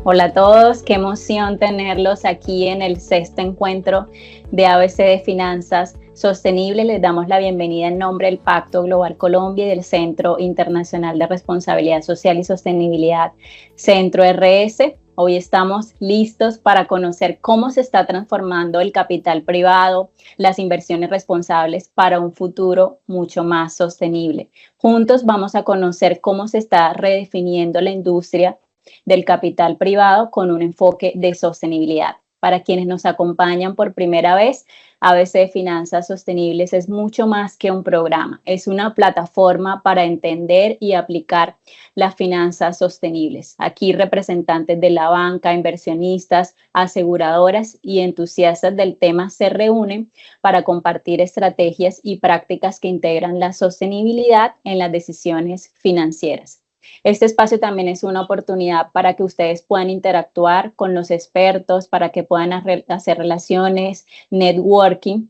Hola a todos, qué emoción tenerlos aquí en el sexto encuentro de ABC de Finanzas Sostenibles. Les damos la bienvenida en nombre del Pacto Global Colombia y del Centro Internacional de Responsabilidad Social y Sostenibilidad, Centro RS. Hoy estamos listos para conocer cómo se está transformando el capital privado, las inversiones responsables para un futuro mucho más sostenible. Juntos vamos a conocer cómo se está redefiniendo la industria del capital privado con un enfoque de sostenibilidad. Para quienes nos acompañan por primera vez, ABC Finanzas Sostenibles es mucho más que un programa, es una plataforma para entender y aplicar las finanzas sostenibles. Aquí representantes de la banca, inversionistas, aseguradoras y entusiastas del tema se reúnen para compartir estrategias y prácticas que integran la sostenibilidad en las decisiones financieras. Este espacio también es una oportunidad para que ustedes puedan interactuar con los expertos, para que puedan hacer relaciones, networking.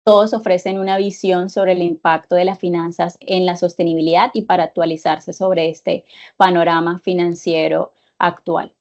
Todos ofrecen una visión sobre el impacto de las finanzas en la sostenibilidad y para actualizarse sobre este panorama financiero actual.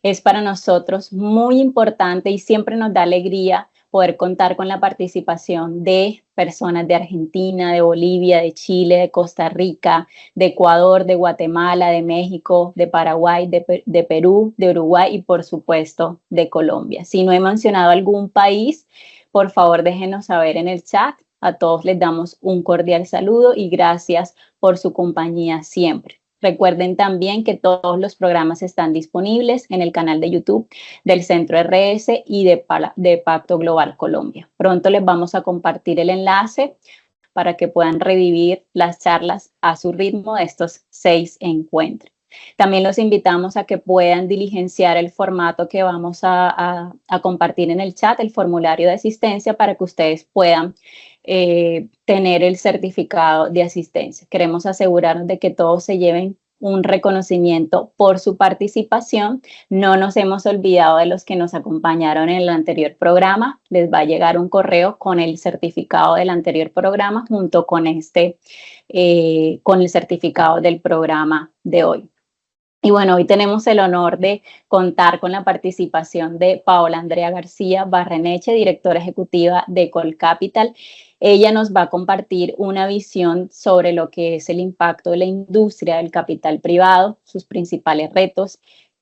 Es para nosotros muy importante y siempre nos da alegría poder contar con la participación de personas de Argentina, de Bolivia, de Chile, de Costa Rica, de Ecuador, de Guatemala, de México, de Paraguay, de Perú, de Uruguay y por supuesto de Colombia. Si no he mencionado algún país, por favor déjenos saber en el chat. A todos les damos un cordial saludo y gracias por su compañía siempre. Recuerden también que todos los programas están disponibles en el canal de YouTube del Centro RS y de Pacto Global Colombia. Pronto les vamos a compartir el enlace para que puedan revivir las charlas a su ritmo de estos 6 encuentros. También los invitamos a que puedan diligenciar el formato que vamos a compartir en el chat, el formulario de asistencia, para que ustedes puedan tener el certificado de asistencia. Queremos asegurarnos de que todos se lleven un reconocimiento por su participación. No nos hemos olvidado de los que nos acompañaron en el anterior programa. Les va a llegar un correo con el certificado del anterior programa junto con con el certificado del programa de hoy. Y bueno, hoy tenemos el honor de contar con la participación de Paola Andrea García Barreneche, directora ejecutiva de Colcapital. Ella nos va a compartir una visión sobre lo que es el impacto de la industria del capital privado, sus principales retos,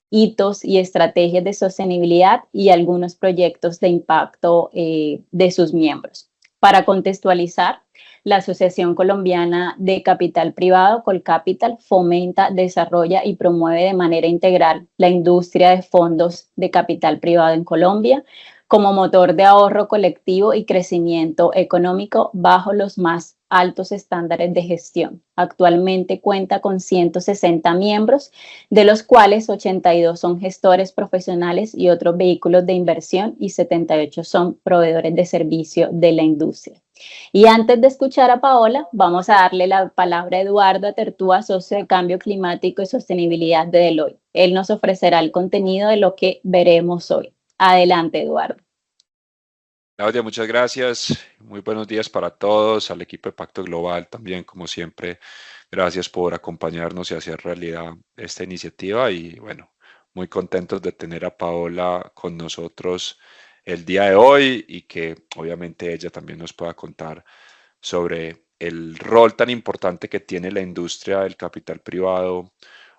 hitos y estrategias de sostenibilidad y algunos proyectos de impacto de sus miembros. Para contextualizar, la Asociación Colombiana de Capital Privado, Colcapital, fomenta, desarrolla y promueve de manera integral la industria de fondos de capital privado en Colombia como motor de ahorro colectivo y crecimiento económico bajo los más altos estándares de gestión. Actualmente cuenta con 160 miembros, de los cuales 82 son gestores profesionales y otros vehículos de inversión y 78 son proveedores de servicio de la industria. Y antes de escuchar a Paola, vamos a darle la palabra a Eduardo Atertúa, socio de Cambio Climático y Sostenibilidad de Deloitte. Él nos ofrecerá el contenido de lo que veremos hoy. Adelante, Eduardo. Claudia, muchas gracias. Muy buenos días para todos, al equipo de Pacto Global también, como siempre. Gracias por acompañarnos y hacer realidad esta iniciativa y bueno, muy contentos de tener a Paola con nosotros el día de hoy y que obviamente ella también nos pueda contar sobre el rol tan importante que tiene la industria del capital privado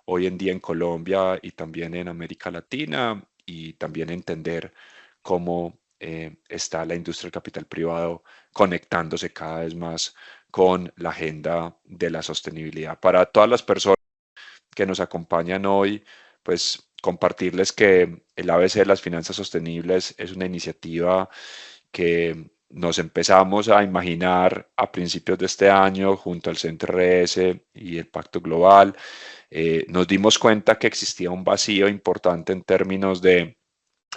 hoy en día en Colombia y también en América Latina y también entender cómo está la industria del capital privado conectándose cada vez más con la agenda de la sostenibilidad. Para todas las personas que nos acompañan hoy, pues compartirles que el ABC de las finanzas sostenibles es una iniciativa que nos empezamos a imaginar a principios de este año junto al Centro RS y el Pacto Global. Nos dimos cuenta que existía un vacío importante en términos de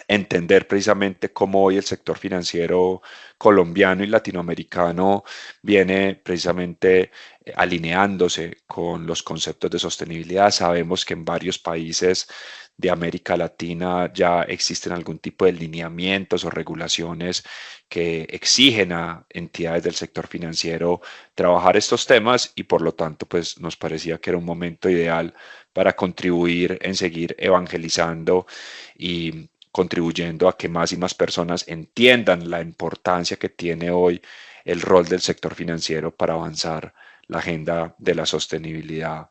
entender precisamente cómo hoy el sector financiero colombiano y latinoamericano viene precisamente alineándose con los conceptos de sostenibilidad. Sabemos que en varios países de América Latina ya existen algún tipo de lineamientos o regulaciones que exigen a entidades del sector financiero trabajar estos temas y por lo tanto pues nos parecía que era un momento ideal para contribuir en seguir evangelizando y contribuyendo a que más y más personas entiendan la importancia que tiene hoy el rol del sector financiero para avanzar la agenda de la sostenibilidad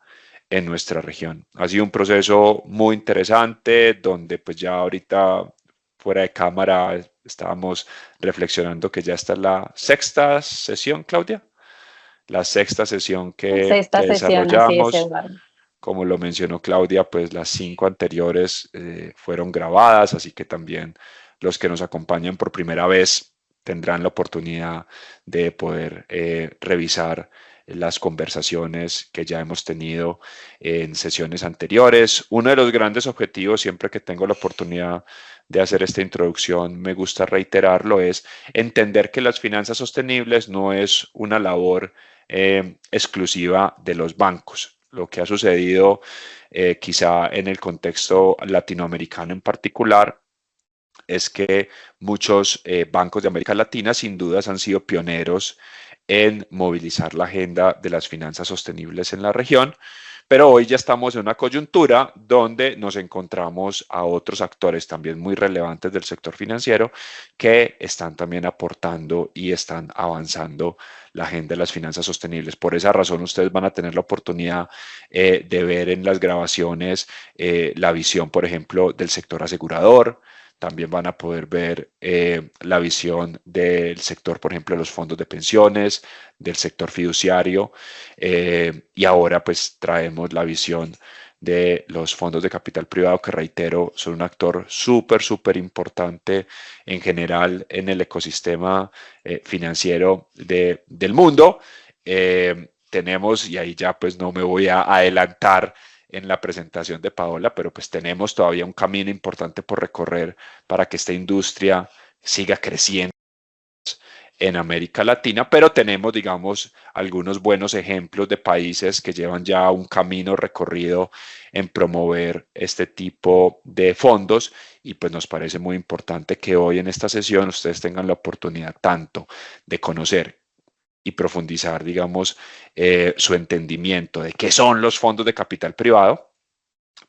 en nuestra región. Ha sido un proceso muy interesante donde pues ya ahorita fuera de cámara estábamos reflexionando que ya está la sexta sesión, Claudia, la sexta sesión Sexta que sesión, así es, desarrollamos. Eduardo. Como lo mencionó Claudia, pues las 5 anteriores fueron grabadas, así que también los que nos acompañan por primera vez tendrán la oportunidad de poder revisar las conversaciones que ya hemos tenido en sesiones anteriores. Uno de los grandes objetivos, siempre que tengo la oportunidad de hacer esta introducción, me gusta reiterarlo, es entender que las finanzas sostenibles no es una labor exclusiva de los bancos. Lo que ha sucedido quizá en el contexto latinoamericano en particular es que muchos bancos de América Latina sin dudas han sido pioneros en movilizar la agenda de las finanzas sostenibles en la región, pero hoy ya estamos en una coyuntura donde nos encontramos a otros actores también muy relevantes del sector financiero que están también aportando y están avanzando la agenda de las finanzas sostenibles. Por esa razón, ustedes van a tener la oportunidad de ver en las grabaciones la visión, por ejemplo, del sector asegurador. También van a poder ver la visión del sector, por ejemplo, de los fondos de pensiones, del sector fiduciario, y ahora pues traemos la visión de los fondos de capital privado, que reitero, son un actor súper importante en general en el ecosistema financiero del mundo. Tenemos, y ahí ya pues no me voy a adelantar en la presentación de Paola, pero pues tenemos todavía un camino importante por recorrer para que esta industria siga creciendo en América Latina, pero tenemos, digamos, algunos buenos ejemplos de países que llevan ya un camino recorrido en promover este tipo de fondos y pues nos parece muy importante que hoy en esta sesión ustedes tengan la oportunidad tanto de conocer y profundizar, digamos, su entendimiento de qué son los fondos de capital privado,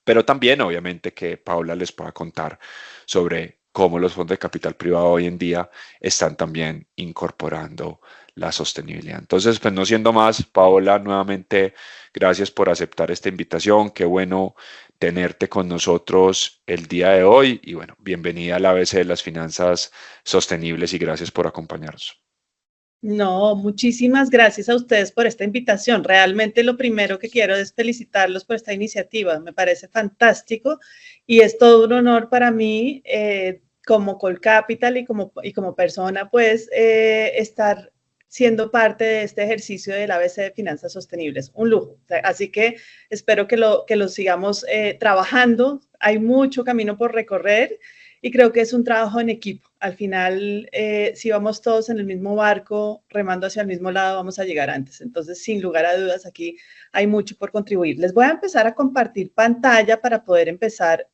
pero también, obviamente, que Paula les pueda contar sobre cómo los fondos de capital privado hoy en día están también incorporando la sostenibilidad. Entonces, pues no siendo más, Paola, nuevamente, gracias por aceptar esta invitación. Qué bueno tenerte con nosotros el día de hoy y bueno, bienvenida a la ABC de las finanzas sostenibles y gracias por acompañarnos. No, muchísimas gracias a ustedes por esta invitación. Realmente lo primero que quiero es felicitarlos por esta iniciativa. Me parece fantástico y es todo un honor para mí como Colcapital y como persona, pues, estar siendo parte de este ejercicio del ABC de Finanzas Sostenibles. Un lujo. Así que espero que lo sigamos trabajando. Hay mucho camino por recorrer y creo que es un trabajo en equipo. Al final, si vamos todos en el mismo barco, remando hacia el mismo lado, vamos a llegar antes. Entonces, sin lugar a dudas, aquí hay mucho por contribuir. Les voy a empezar a compartir pantalla para poder empezar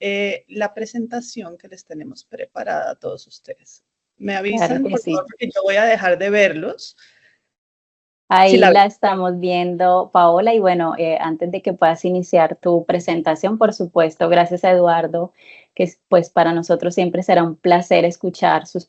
la presentación que les tenemos preparada a todos ustedes. ¿Me avisan, Claro que por sí. favor? Porque yo voy a dejar de verlos. Ahí Sí, la estamos viendo, Paola, y bueno, antes de que puedas iniciar tu presentación, por supuesto, gracias a Eduardo, que pues para nosotros siempre será un placer escuchar sus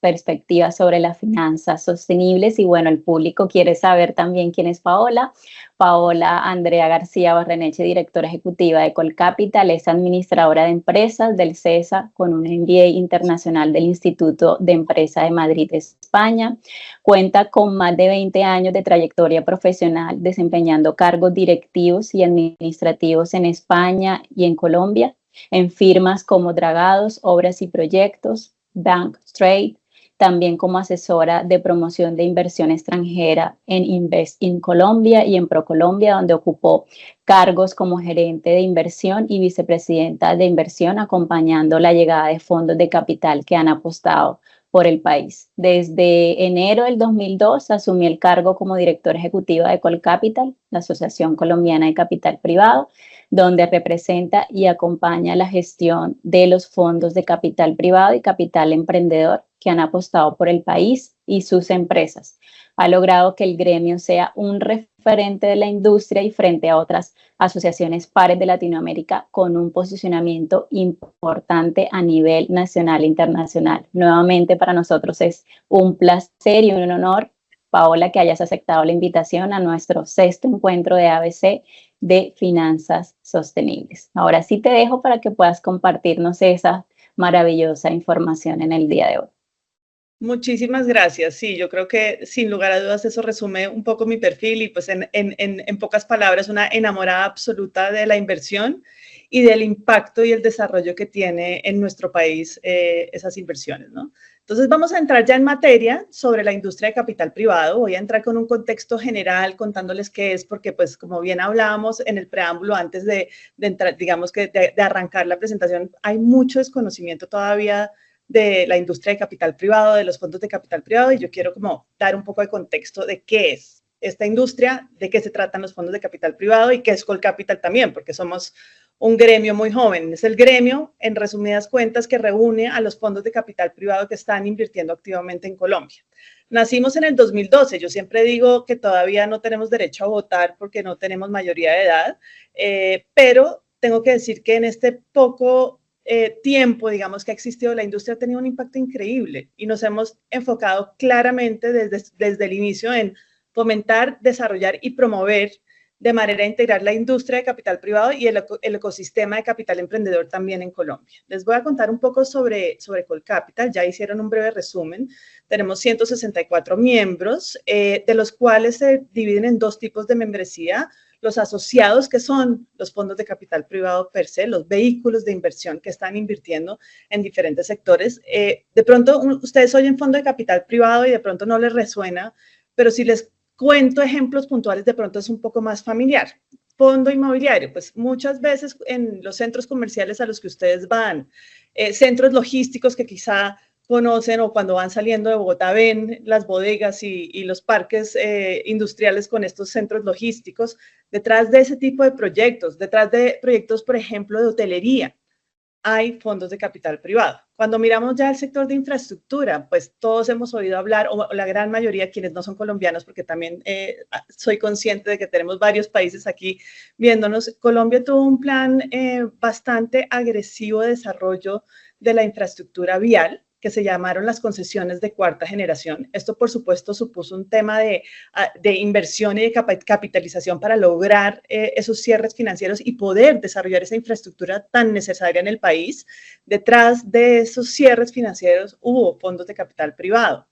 perspectivas sobre las finanzas sostenibles y bueno, el público quiere saber también quién es Paola. Paola Andrea García Barreneche, directora ejecutiva de Colcapital, es administradora de empresas del CESA con un MBA internacional del Instituto de Empresa de Madrid, España. Cuenta con más de 20 años de trayectoria profesional desempeñando cargos directivos y administrativos en España y en Colombia, en firmas como Dragados, Obras y Proyectos, Bank Trade, también como asesora de promoción de inversión extranjera en Invest in Colombia y en ProColombia, donde ocupó cargos como gerente de inversión y vicepresidenta de inversión, acompañando la llegada de fondos de capital que han apostado por el país. Desde enero del 2002 asumí el cargo como directora ejecutiva de Colcapital, la Asociación Colombiana de Capital Privado, donde representa y acompaña la gestión de los fondos de capital privado y capital emprendedor que han apostado por el país y sus empresas. Ha logrado que el gremio sea un referente de la industria y frente a otras asociaciones pares de Latinoamérica con un posicionamiento importante a nivel nacional e internacional. Nuevamente para nosotros es un placer y un honor, Paola, que hayas aceptado la invitación a nuestro 6º encuentro de ABC de Finanzas Sostenibles. Ahora sí te dejo para que puedas compartirnos esa maravillosa información en el día de hoy. Muchísimas gracias. Sí, yo creo que sin lugar a dudas eso resume un poco mi perfil y pues en pocas palabras una enamorada absoluta de la inversión y del impacto y el desarrollo que tiene en nuestro país esas inversiones, ¿no? Entonces vamos a entrar ya en materia sobre la industria de capital privado. Voy a entrar con un contexto general contándoles qué es, porque pues como bien hablábamos en el preámbulo antes de entrar, digamos que de arrancar la presentación, hay mucho desconocimiento todavía de la industria de capital privado, de los fondos de capital privado, y yo quiero como dar un poco de contexto de qué es esta industria, de qué se tratan los fondos de capital privado y qué es Colcapital también, porque somos un gremio muy joven. Es el gremio, en resumidas cuentas, que reúne a los fondos de capital privado que están invirtiendo activamente en Colombia. Nacimos en el 2012. Yo siempre digo que todavía no tenemos derecho a votar porque no tenemos mayoría de edad, pero tengo que decir que en este poco tiempo, digamos, que ha existido, la industria ha tenido un impacto increíble y nos hemos enfocado claramente desde el inicio en fomentar, desarrollar y promover de manera integral la industria de capital privado y el ecosistema de capital emprendedor también en Colombia. Les voy a contar un poco sobre Colcapital. Ya hicieron un breve resumen. Tenemos 164 miembros, de los cuales se dividen en 2 tipos de membresía. Los asociados, que son los fondos de capital privado per se, los vehículos de inversión que están invirtiendo en diferentes sectores. De pronto ustedes oyen fondo de capital privado y de pronto no les resuena, pero si les cuento ejemplos puntuales, de pronto es un poco más familiar. Fondo inmobiliario, pues muchas veces en los centros comerciales a los que ustedes van, centros logísticos que quizá conocen o cuando van saliendo de Bogotá ven las bodegas y los parques industriales con estos centros logísticos. Detrás de ese tipo de proyectos, detrás de proyectos, por ejemplo, de hotelería, hay fondos de capital privado. Cuando miramos ya el sector de infraestructura, pues todos hemos oído hablar, o la gran mayoría, quienes no son colombianos, porque también soy consciente de que tenemos varios países aquí viéndonos. Colombia tuvo un plan bastante agresivo de desarrollo de la infraestructura vial, que se llamaron las concesiones de 4ª generación. Esto, por supuesto, supuso un tema de inversión y de capitalización para lograr esos cierres financieros y poder desarrollar esa infraestructura tan necesaria en el país. Detrás de esos cierres financieros hubo fondos de capital privado.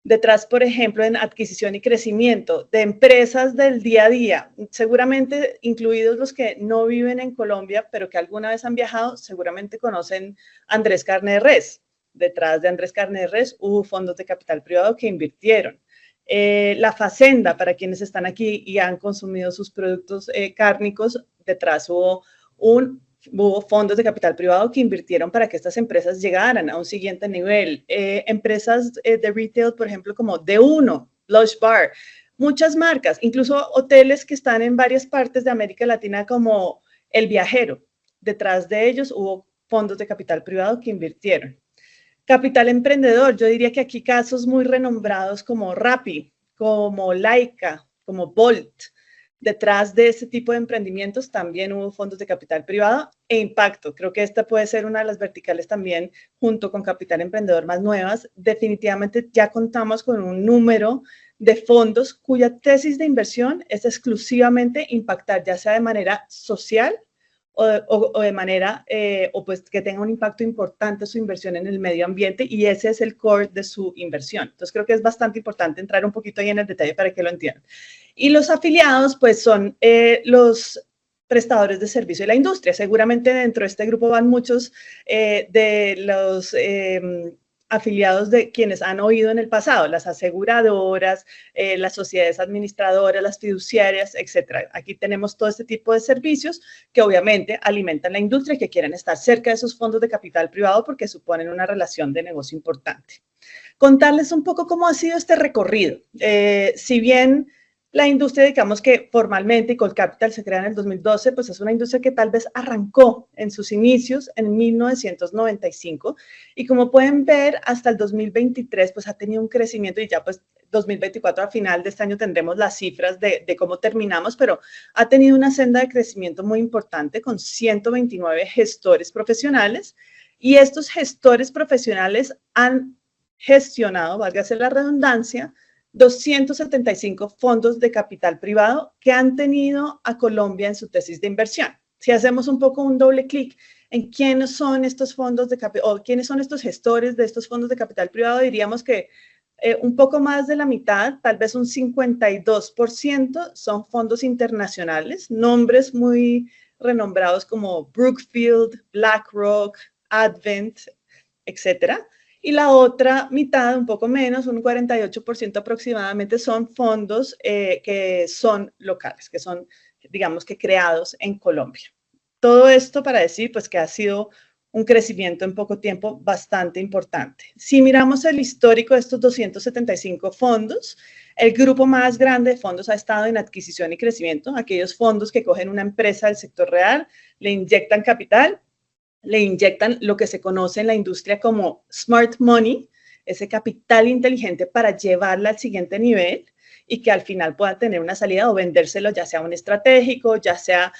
Detrás, por ejemplo, en adquisición y crecimiento de empresas del día a día, seguramente incluidos los que no viven en Colombia, pero que alguna vez han viajado, seguramente conocen Andrés Carne de Res. Detrás de Andrés Carne de Res hubo fondos de capital privado que invirtieron. La Facenda, para quienes están aquí y han consumido sus productos cárnicos, detrás hubo fondos de capital privado que invirtieron para que estas empresas llegaran a un siguiente nivel. Empresas de retail, por ejemplo, como D1, Lush Bar, muchas marcas, incluso hoteles que están en varias partes de América Latina como El Viajero. Detrás de ellos hubo fondos de capital privado que invirtieron. Capital emprendedor, yo diría que aquí casos muy renombrados como Rappi, como Laika, como Bolt. Detrás de este tipo de emprendimientos también hubo fondos de capital privado e impacto. Creo que esta puede ser una de las verticales también, junto con capital emprendedor más nuevas. Definitivamente ya contamos con un número de fondos cuya tesis de inversión es exclusivamente impactar, ya sea de manera social o de manera, o pues que tenga un impacto importante su inversión en el medio ambiente, y ese es el core de su inversión. Entonces creo que es bastante importante entrar un poquito ahí en el detalle para que lo entiendan. Y los afiliados pues son los prestadores de servicio de la industria. Seguramente dentro de este grupo van muchos de los afiliados de quienes han oído en el pasado, las aseguradoras, las sociedades administradoras, las fiduciarias, etcétera. Aquí tenemos todo este tipo de servicios que obviamente alimentan la industria y que quieren estar cerca de esos fondos de capital privado porque suponen una relación de negocio importante. Contarles un poco cómo ha sido este recorrido. Si bien la industria, digamos que formalmente y Colcapital se crea en el 2012, pues es una industria que tal vez arrancó en sus inicios en 1995 y como pueden ver hasta el 2023 pues ha tenido un crecimiento y ya pues 2024 a final de este año tendremos las cifras de cómo terminamos, pero ha tenido una senda de crecimiento muy importante con 129 gestores profesionales y estos gestores profesionales han gestionado, válgase la redundancia, 275 fondos de capital privado que han tenido a Colombia en su tesis de inversión. Si hacemos un poco un doble clic en quiénes son estos fondos de capital o quiénes son estos gestores de estos fondos de capital privado, diríamos que un poco más de la mitad, tal vez un 52%, son fondos internacionales, nombres muy renombrados como Brookfield, BlackRock, Advent, etcétera. Y la otra mitad, un poco menos, un 48% aproximadamente, son fondos que son locales, que son, digamos que creados en Colombia. Todo esto para decir pues que ha sido un crecimiento en poco tiempo bastante importante. Si miramos el histórico de estos 275 fondos, el grupo más grande de fondos ha estado en adquisición y crecimiento, aquellos fondos que cogen una empresa del sector real, le inyectan capital, le inyectan lo que se conoce en la industria como smart money, ese capital inteligente para llevarla al siguiente nivel y que al final pueda tener una salida o vendérselo ya sea a un estratégico, ya sea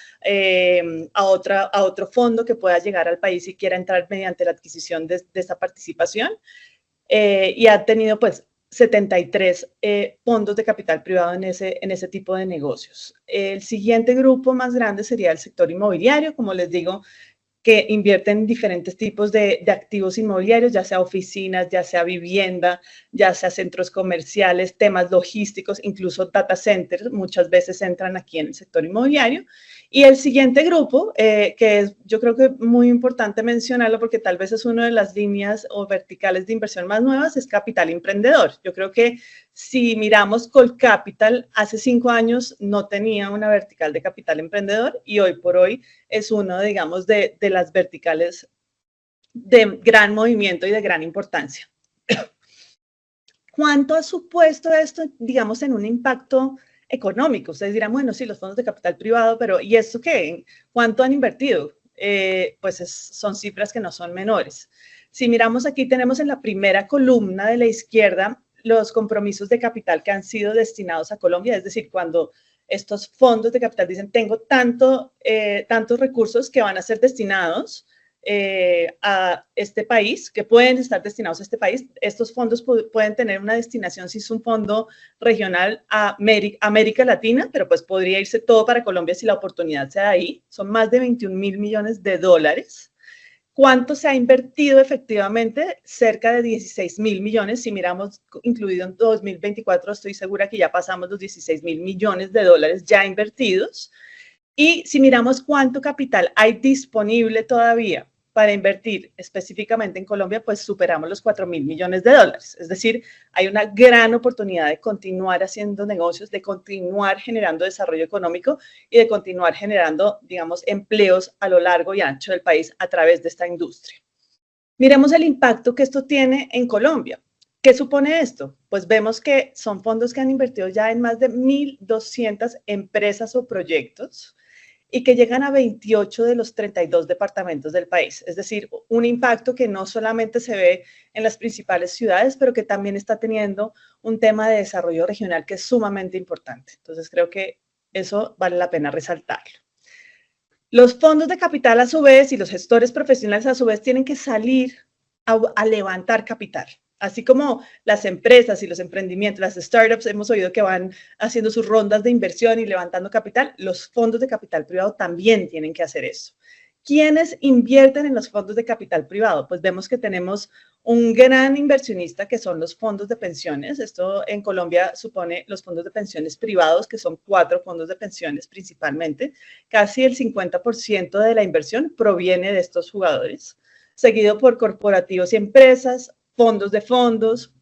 a otro fondo que pueda llegar al país y quiera entrar mediante la adquisición de esta participación. Y ha tenido pues 73 fondos de capital privado en ese tipo de negocios. El siguiente grupo más grande sería el sector inmobiliario, como les digo, que invierten en diferentes tipos de activos inmobiliarios, ya sea oficinas, ya sea vivienda, ya sea centros comerciales, temas logísticos, incluso data centers, muchas veces entran aquí en el sector inmobiliario. Y el siguiente grupo, que es, yo creo que muy importante mencionarlo porque tal vez es una de las líneas o verticales de inversión más nuevas, es capital emprendedor. Yo creo que si miramos Colcapital, hace 5 años no tenía una vertical de capital emprendedor y hoy por hoy es uno, digamos, de las verticales de gran movimiento y de gran importancia. ¿Cuánto ha supuesto esto, digamos, en un impacto económico? Ustedes dirán, bueno, sí, los fondos de capital privado, pero ¿y esto qué? ¿Cuánto han invertido? Pues son cifras que no son menores. Si miramos aquí, tenemos en la primera columna de la izquierda los compromisos de capital que han sido destinados a Colombia, es decir, cuando estos fondos de capital dicen, tengo tantos recursos que van a ser destinados a este país, que pueden estar destinados a este país. Estos fondos pueden tener una destinación, si es un fondo regional, a América Latina, pero pues podría irse todo para Colombia si la oportunidad se da ahí. Son más de 21.000 millones de dólares. ¿Cuánto se ha invertido efectivamente? Cerca de 16.000 millones. Si miramos, incluido en 2024, estoy segura que ya pasamos los 16.000 millones de dólares ya invertidos. Y si miramos cuánto capital hay disponible todavía para invertir específicamente en Colombia, pues superamos los 4.000 millones de dólares. Es decir, hay una gran oportunidad de continuar haciendo negocios, de continuar generando desarrollo económico y de continuar generando, digamos, empleos a lo largo y ancho del país a través de esta industria. Miremos el impacto que esto tiene en Colombia. ¿Qué supone esto? Pues vemos que son fondos que han invertido ya en más de 1.200 empresas o proyectos y que llegan a 28 de los 32 departamentos del país. Es decir, un impacto que no solamente se ve en las principales ciudades, pero que también está teniendo un tema de desarrollo regional que es sumamente importante. Entonces, creo que eso vale la pena resaltarlo. Los fondos de capital, a su vez, y los gestores profesionales, a su vez, tienen que salir a levantar capital. Así como las empresas y los emprendimientos, las startups, hemos oído que van haciendo sus rondas de inversión y levantando capital, los fondos de capital privado también tienen que hacer eso. ¿Quiénes invierten en los fondos de capital privado? Pues vemos que tenemos un gran inversionista que son los fondos de pensiones. Esto en Colombia supone los fondos de pensiones privados, que son 4 fondos de pensiones principalmente. Casi el 50% de la inversión proviene de estos jugadores, seguido por corporativos y empresas, fondos de fondos,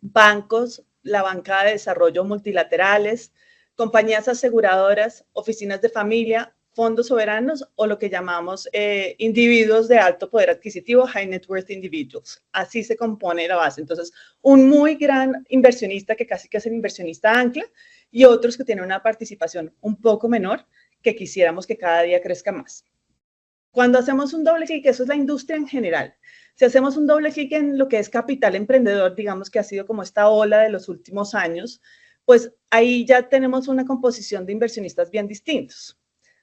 bancos, la banca de desarrollo multilaterales, compañías aseguradoras, oficinas de familia, fondos soberanos o lo que llamamos individuos de alto poder adquisitivo, high net worth individuals. Así se compone la base. Entonces, un muy gran inversionista que casi que es el inversionista ancla y otros que tienen una participación un poco menor que quisiéramos que cada día crezca más. Cuando hacemos un doble clic, eso es la industria en general. Si hacemos un doble clic en lo que es capital emprendedor, digamos que ha sido como esta ola de los últimos años, pues ahí ya tenemos una composición de inversionistas bien distintos.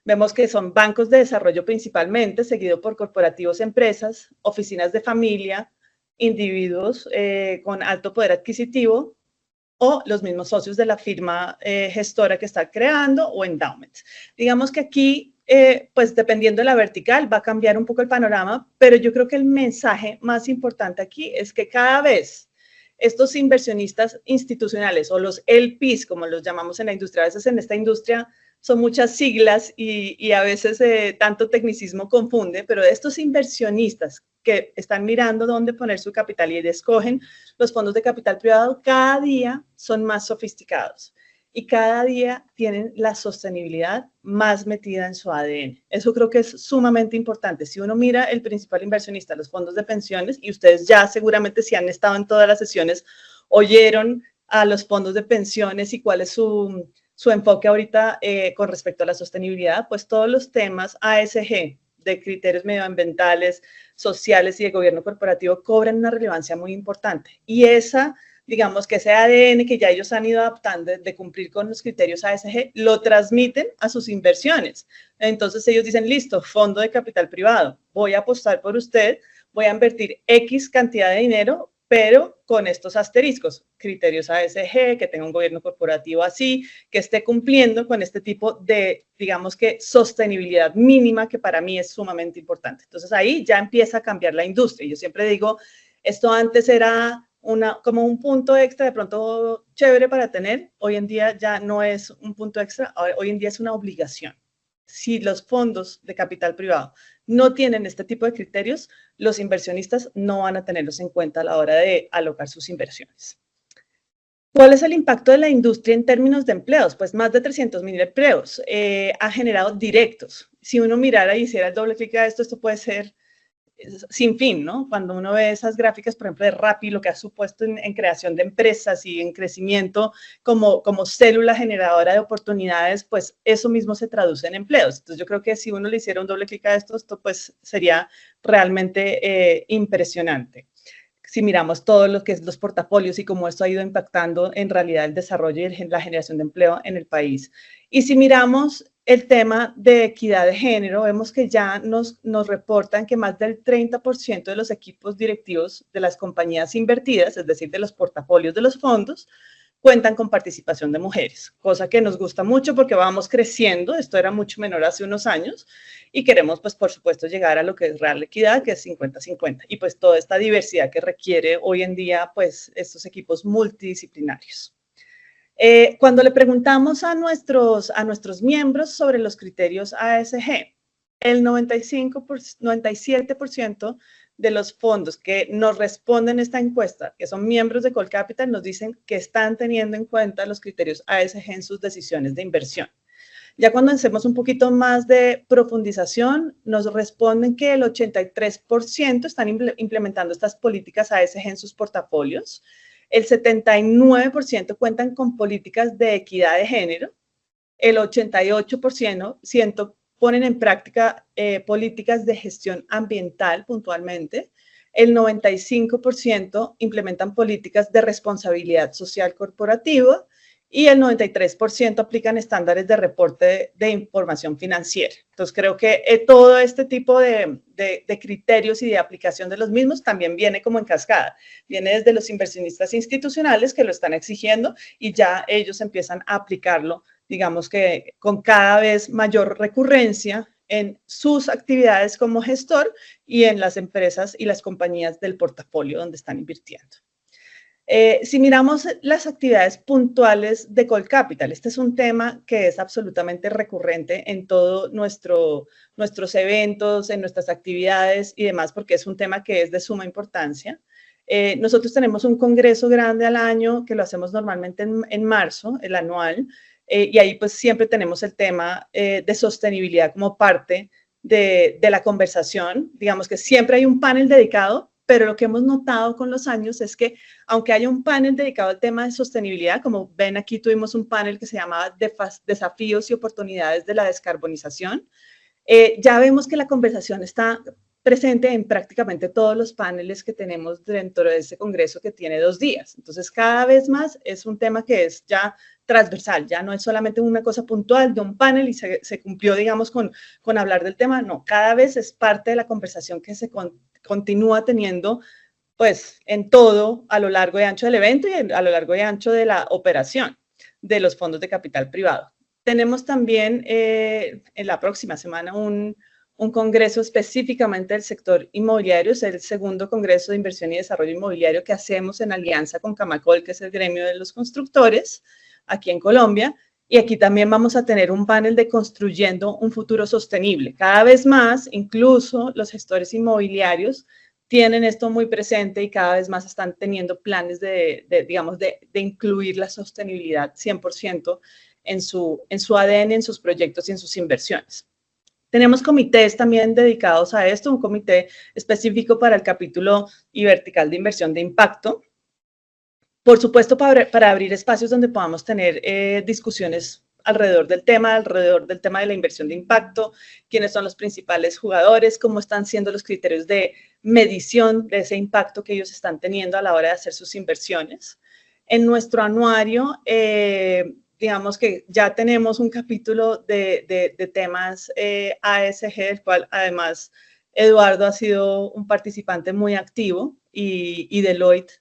Vemos que son bancos de desarrollo principalmente, seguido por corporativos, empresas, oficinas de familia, individuos con alto poder adquisitivo o los mismos socios de la firma gestora que está creando o endowments. Digamos que aquí, pues dependiendo de la vertical, va a cambiar un poco el panorama, pero yo creo que el mensaje más importante aquí es que cada vez estos inversionistas institucionales o los LPs, como los llamamos en la industria, a veces en esta industria son muchas siglas y a veces tanto tecnicismo confunde, pero estos inversionistas que están mirando dónde poner su capital y escogen los fondos de capital privado, cada día son más sofisticados y cada día tienen la sostenibilidad más metida en su ADN. Eso creo que es sumamente importante. Si uno mira el principal inversionista, los fondos de pensiones, y ustedes ya seguramente si han estado en todas las sesiones, oyeron a los fondos de pensiones y cuál es su enfoque ahorita con respecto a la sostenibilidad, pues todos los temas ASG, de criterios medioambientales, sociales y de gobierno corporativo cobran una relevancia muy importante. Y digamos que ese ADN que ya ellos han ido adaptando de cumplir con los criterios ASG, lo transmiten a sus inversiones. Entonces ellos dicen, listo, fondo de capital privado, voy a apostar por usted, voy a invertir X cantidad de dinero, pero con estos asteriscos, criterios ASG, que tenga un gobierno corporativo así, que esté cumpliendo con este tipo de, digamos que, sostenibilidad mínima, que para mí es sumamente importante. Entonces ahí ya empieza a cambiar la industria. Yo siempre digo, esto antes era como un punto extra, de pronto chévere para tener, hoy en día ya no es un punto extra, hoy en día es una obligación. Si los fondos de capital privado no tienen este tipo de criterios, los inversionistas no van a tenerlos en cuenta a la hora de alocar sus inversiones. ¿Cuál es el impacto de la industria en términos de empleos? Pues más de 300.000 empleos ha generado directos. Si uno mirara y hiciera el doble clic a esto puede ser sin fin, ¿no? Cuando uno ve esas gráficas, por ejemplo, de Rappi, lo que ha supuesto en creación de empresas y en crecimiento como célula generadora de oportunidades, pues eso mismo se traduce en empleos. Entonces yo creo que si uno le hiciera un doble clic a esto pues sería realmente impresionante. Si miramos todo lo que es los portafolios y cómo esto ha ido impactando en realidad el desarrollo y la generación de empleo en el país. Y si miramos el tema de equidad de género, vemos que ya nos reportan que más del 30% de los equipos directivos de las compañías invertidas, es decir, de los portafolios de los fondos, cuentan con participación de mujeres, cosa que nos gusta mucho porque vamos creciendo, esto era mucho menor hace unos años, y queremos, pues, por supuesto, llegar a lo que es real equidad, que es 50-50, y pues toda esta diversidad que requiere hoy en día, pues, estos equipos multidisciplinarios. Cuando le preguntamos a nuestros miembros sobre los criterios ASG, el 97% de los fondos que nos responden esta encuesta, que son miembros de Colcapital, nos dicen que están teniendo en cuenta los criterios ASG en sus decisiones de inversión. Ya cuando hacemos un poquito más de profundización, nos responden que el 83% están implementando estas políticas ASG en sus portafolios. El 79% cuentan con políticas de equidad de género. El 88% ponen en práctica políticas de gestión ambiental puntualmente. El 95% implementan políticas de responsabilidad social corporativa y el 93% aplican estándares de reporte de información financiera. Entonces, creo que todo este tipo de criterios y de aplicación de los mismos también viene como en cascada. Viene desde los inversionistas institucionales que lo están exigiendo y ya ellos empiezan a aplicarlo, digamos que con cada vez mayor recurrencia en sus actividades como gestor y en las empresas y las compañías del portafolio donde están invirtiendo. Si miramos las actividades puntuales de Colcapital, este es un tema que es absolutamente recurrente en todos nuestros eventos, en nuestras actividades y demás, porque es un tema que es de suma importancia. Nosotros tenemos un congreso grande al año que lo hacemos normalmente en marzo, el anual, y ahí pues siempre tenemos el tema de sostenibilidad como parte de la conversación. Digamos que siempre hay un panel dedicado, pero lo que hemos notado con los años es que aunque haya un panel dedicado al tema de sostenibilidad, como ven aquí tuvimos un panel que se llamaba Desafíos y oportunidades de la descarbonización, ya vemos que la conversación está presente en prácticamente todos los paneles que tenemos dentro de este congreso que tiene 2 días. Entonces, cada vez más es un tema que es ya transversal, ya no es solamente una cosa puntual de un panel y se cumplió, digamos, con hablar del tema, no, cada vez es parte de la conversación que se continúa teniendo, pues, en todo a lo largo y ancho del evento y a lo largo y ancho de la operación de los fondos de capital privado. Tenemos también en la próxima semana un congreso específicamente del sector inmobiliario, es el segundo congreso de inversión y desarrollo inmobiliario que hacemos en alianza con Camacol, que es el gremio de los constructores aquí en Colombia, y aquí también vamos a tener un panel de construyendo un futuro sostenible. Cada vez más, incluso los gestores inmobiliarios tienen esto muy presente y cada vez más están teniendo planes de incluir la sostenibilidad 100% en su ADN, en sus proyectos y en sus inversiones. Tenemos comités también dedicados a esto, un comité específico para el capítulo y vertical de inversión de impacto. Por supuesto, para abrir espacios donde podamos tener discusiones alrededor del tema de la inversión de impacto, quiénes son los principales jugadores, cómo están siendo los criterios de medición de ese impacto que ellos están teniendo a la hora de hacer sus inversiones. En nuestro anuario, digamos que ya tenemos un capítulo de temas ASG, del cual además Eduardo ha sido un participante muy activo y Deloitte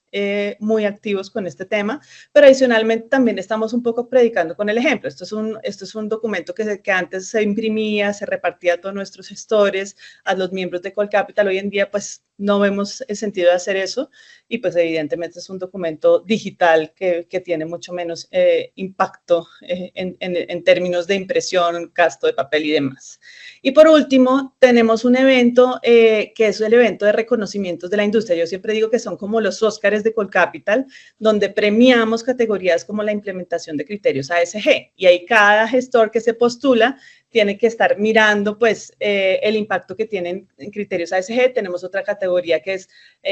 muy activos con este tema, pero adicionalmente también estamos un poco predicando con el ejemplo. Esto es un documento que antes se imprimía, se repartía a todos nuestros gestores, a los miembros de Colcapital. Hoy en día pues no vemos el sentido de hacer eso y pues evidentemente es un documento digital que tiene mucho menos impacto en términos de impresión, gasto de papel y demás. Y por último, tenemos un evento que es el evento de reconocimientos de la industria. Yo siempre digo que son como los Óscares de Colcapital, donde premiamos categorías como la implementación de criterios ASG. Y ahí cada gestor que se postula tiene que estar mirando pues el impacto que tienen en criterios ASG. Tenemos otra categoría que es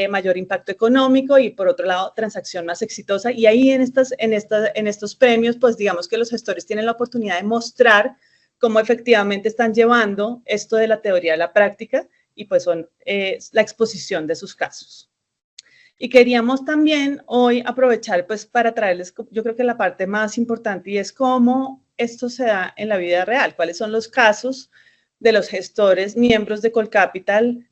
mayor impacto económico y por otro lado transacción más exitosa. Y ahí en estos premios pues digamos que los gestores tienen la oportunidad de mostrar cómo efectivamente están llevando esto de la teoría a la práctica y pues son la exposición de sus casos. Y queríamos también hoy aprovechar pues para traerles, yo creo que la parte más importante y es cómo esto se da en la vida real, cuáles son los casos de los gestores, miembros de Colcapital,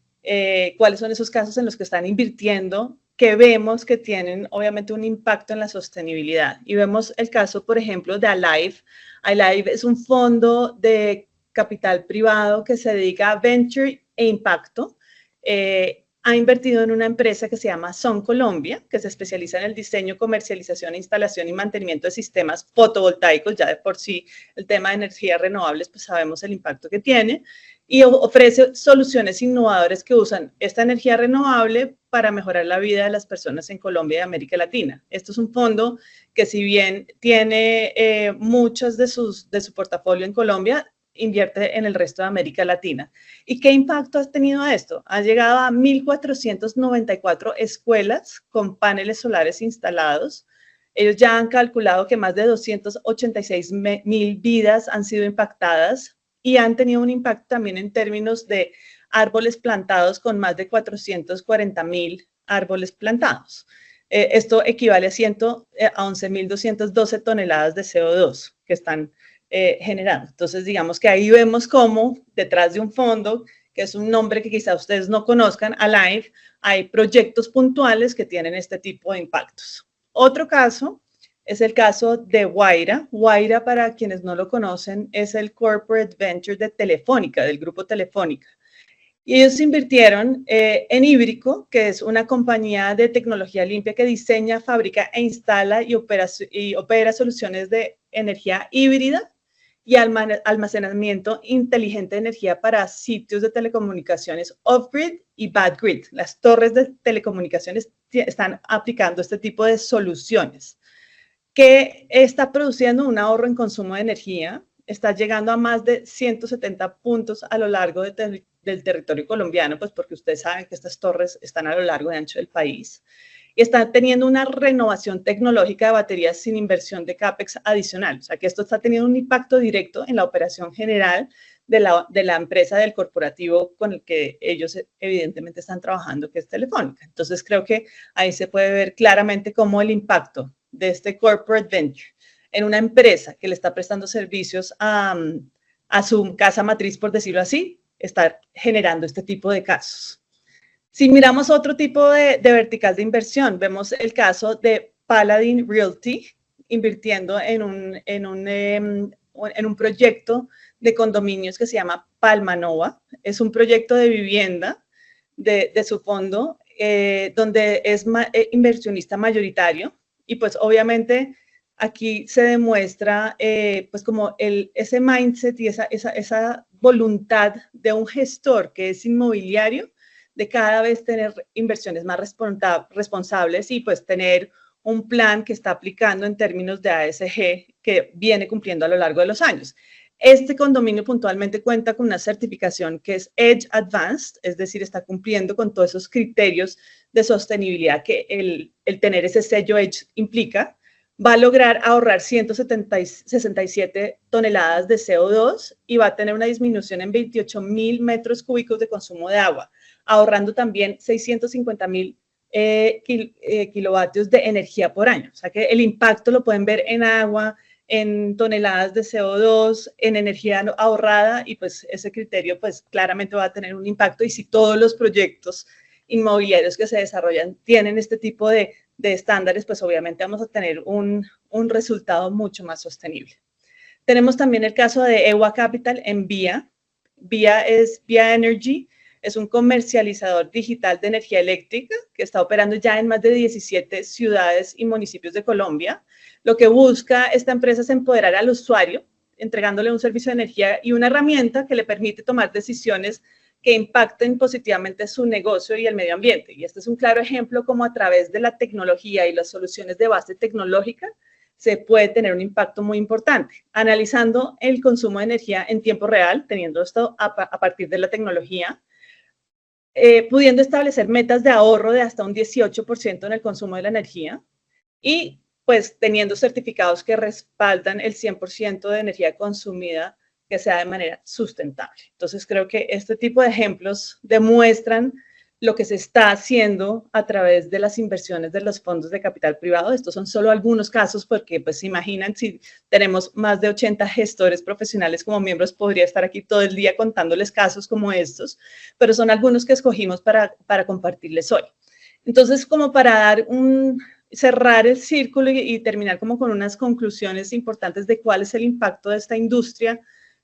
cuáles son esos casos en los que están invirtiendo, que vemos que tienen obviamente un impacto en la sostenibilidad. Y vemos el caso, por ejemplo, de Alive. Alive es un fondo de capital privado que se dedica a venture e impacto. Ha invertido en una empresa que se llama Son Colombia, que se especializa en el diseño, comercialización, instalación y mantenimiento de sistemas fotovoltaicos. Ya de por sí el tema de energías renovables, pues sabemos el impacto que tiene. Y ofrece soluciones innovadoras que usan esta energía renovable para mejorar la vida de las personas en Colombia y América Latina. Esto es un fondo que si bien tiene muchos de su portafolio en Colombia, invierte en el resto de América Latina. ¿Y qué impacto ha tenido esto? Ha llegado a 1.494 escuelas con paneles solares instalados. Ellos ya han calculado que más de 286,000 vidas han sido impactadas y han tenido un impacto también en términos de árboles plantados con más de 440,000 árboles plantados. Esto equivale a 11,212 toneladas de CO2 que están generando. Entonces, digamos que ahí vemos cómo detrás de un fondo, que es un nombre que quizá ustedes no conozcan, Alive, hay proyectos puntuales que tienen este tipo de impactos. Otro caso es el caso de Wayra. Wayra, para quienes no lo conocen, es el corporate venture de Telefónica, del grupo Telefónica. Y ellos invirtieron en Híbrico, que es una compañía de tecnología limpia que diseña, fabrica e instala y opera soluciones de energía híbrida y almacenamiento inteligente de energía para sitios de telecomunicaciones off-grid y bad-grid. Las torres de telecomunicaciones están aplicando este tipo de soluciones. que está produciendo un ahorro en consumo de energía, está llegando a más de 170 puntos a lo largo del territorio colombiano, pues porque ustedes saben que estas torres están a lo largo y ancho del país, y están teniendo una renovación tecnológica de baterías sin inversión de CAPEX adicional. O sea, que esto está teniendo un impacto directo en la operación general de la empresa, del corporativo con el que ellos evidentemente están trabajando, que es Telefónica. Entonces, creo que ahí se puede ver claramente cómo el impacto de este corporate venture en una empresa que le está prestando servicios a su casa matriz, por decirlo así, está generando este tipo de casos. Si miramos otro tipo de vertical de inversión, vemos el caso de Paladin Realty, invirtiendo en un proyecto de condominios que se llama Palma Nova. Es un proyecto de vivienda de su fondo, donde es inversionista mayoritario, y pues obviamente aquí se demuestra pues como ese mindset y esa voluntad de un gestor que es inmobiliario de cada vez tener inversiones más responsables y pues tener un plan que está aplicando en términos de ASG que viene cumpliendo a lo largo de los años. Este condominio puntualmente cuenta con una certificación que es Edge Advanced, es decir, está cumpliendo con todos esos criterios de sostenibilidad que el tener ese sello Edge implica. Va a lograr ahorrar 167 toneladas de CO2 y va a tener una disminución en 28.000 metros cúbicos de consumo de agua, ahorrando también 650.000 kilovatios de energía por año. O sea que el impacto lo pueden ver en agua, en toneladas de CO2, en energía ahorrada, y pues ese criterio pues claramente va a tener un impacto, y si todos los proyectos inmobiliarios que se desarrollan tienen este tipo de estándares, pues obviamente vamos a tener un resultado mucho más sostenible. Tenemos también el caso de EWA Capital en Vía. Vía Energy, es un comercializador digital de energía eléctrica que está operando ya en más de 17 ciudades y municipios de Colombia. Lo que busca esta empresa es empoderar al usuario, entregándole un servicio de energía y una herramienta que le permite tomar decisiones que impacten positivamente su negocio y el medio ambiente. Y este es un claro ejemplo como a través de la tecnología y las soluciones de base tecnológica se puede tener un impacto muy importante. Analizando el consumo de energía en tiempo real, teniendo esto a partir de la tecnología, pudiendo establecer metas de ahorro de hasta un 18% en el consumo de la energía y pues teniendo certificados que respaldan el 100% de energía consumida que sea de manera sustentable. Entonces creo que este tipo de ejemplos demuestran lo que se está haciendo a través de las inversiones de los fondos de capital privado. Estos son solo algunos casos porque pues se imaginan si tenemos más de 80 gestores profesionales como miembros, podría estar aquí todo el día contándoles casos como estos, pero son algunos que escogimos para compartirles hoy. Entonces, como para cerrar el círculo y terminar como con unas conclusiones importantes de cuál es el impacto de esta industria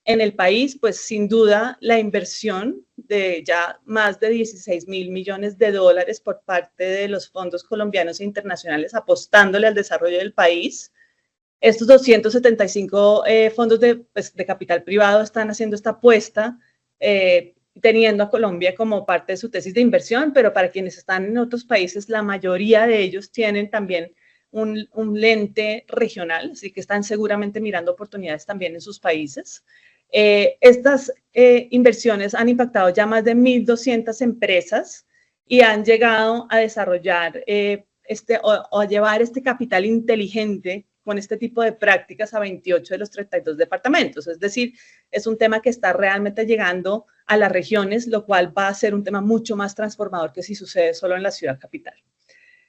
en el país, pues sin duda la inversión de ya más de 16.000 millones de dólares por parte de los fondos colombianos e internacionales apostándole al desarrollo del país. Estos 275 fondos de capital privado están haciendo esta apuesta, teniendo a Colombia como parte de su tesis de inversión, pero para quienes están en otros países, la mayoría de ellos tienen también un lente regional, así que están seguramente mirando oportunidades también en sus países. Estas inversiones han impactado ya más de 1.200 empresas y han llegado a desarrollar o a llevar este capital inteligente con este tipo de prácticas a 28 de los 32 departamentos. Es decir, es un tema que está realmente llegando a las regiones, lo cual va a ser un tema mucho más transformador que si sucede solo en la ciudad capital.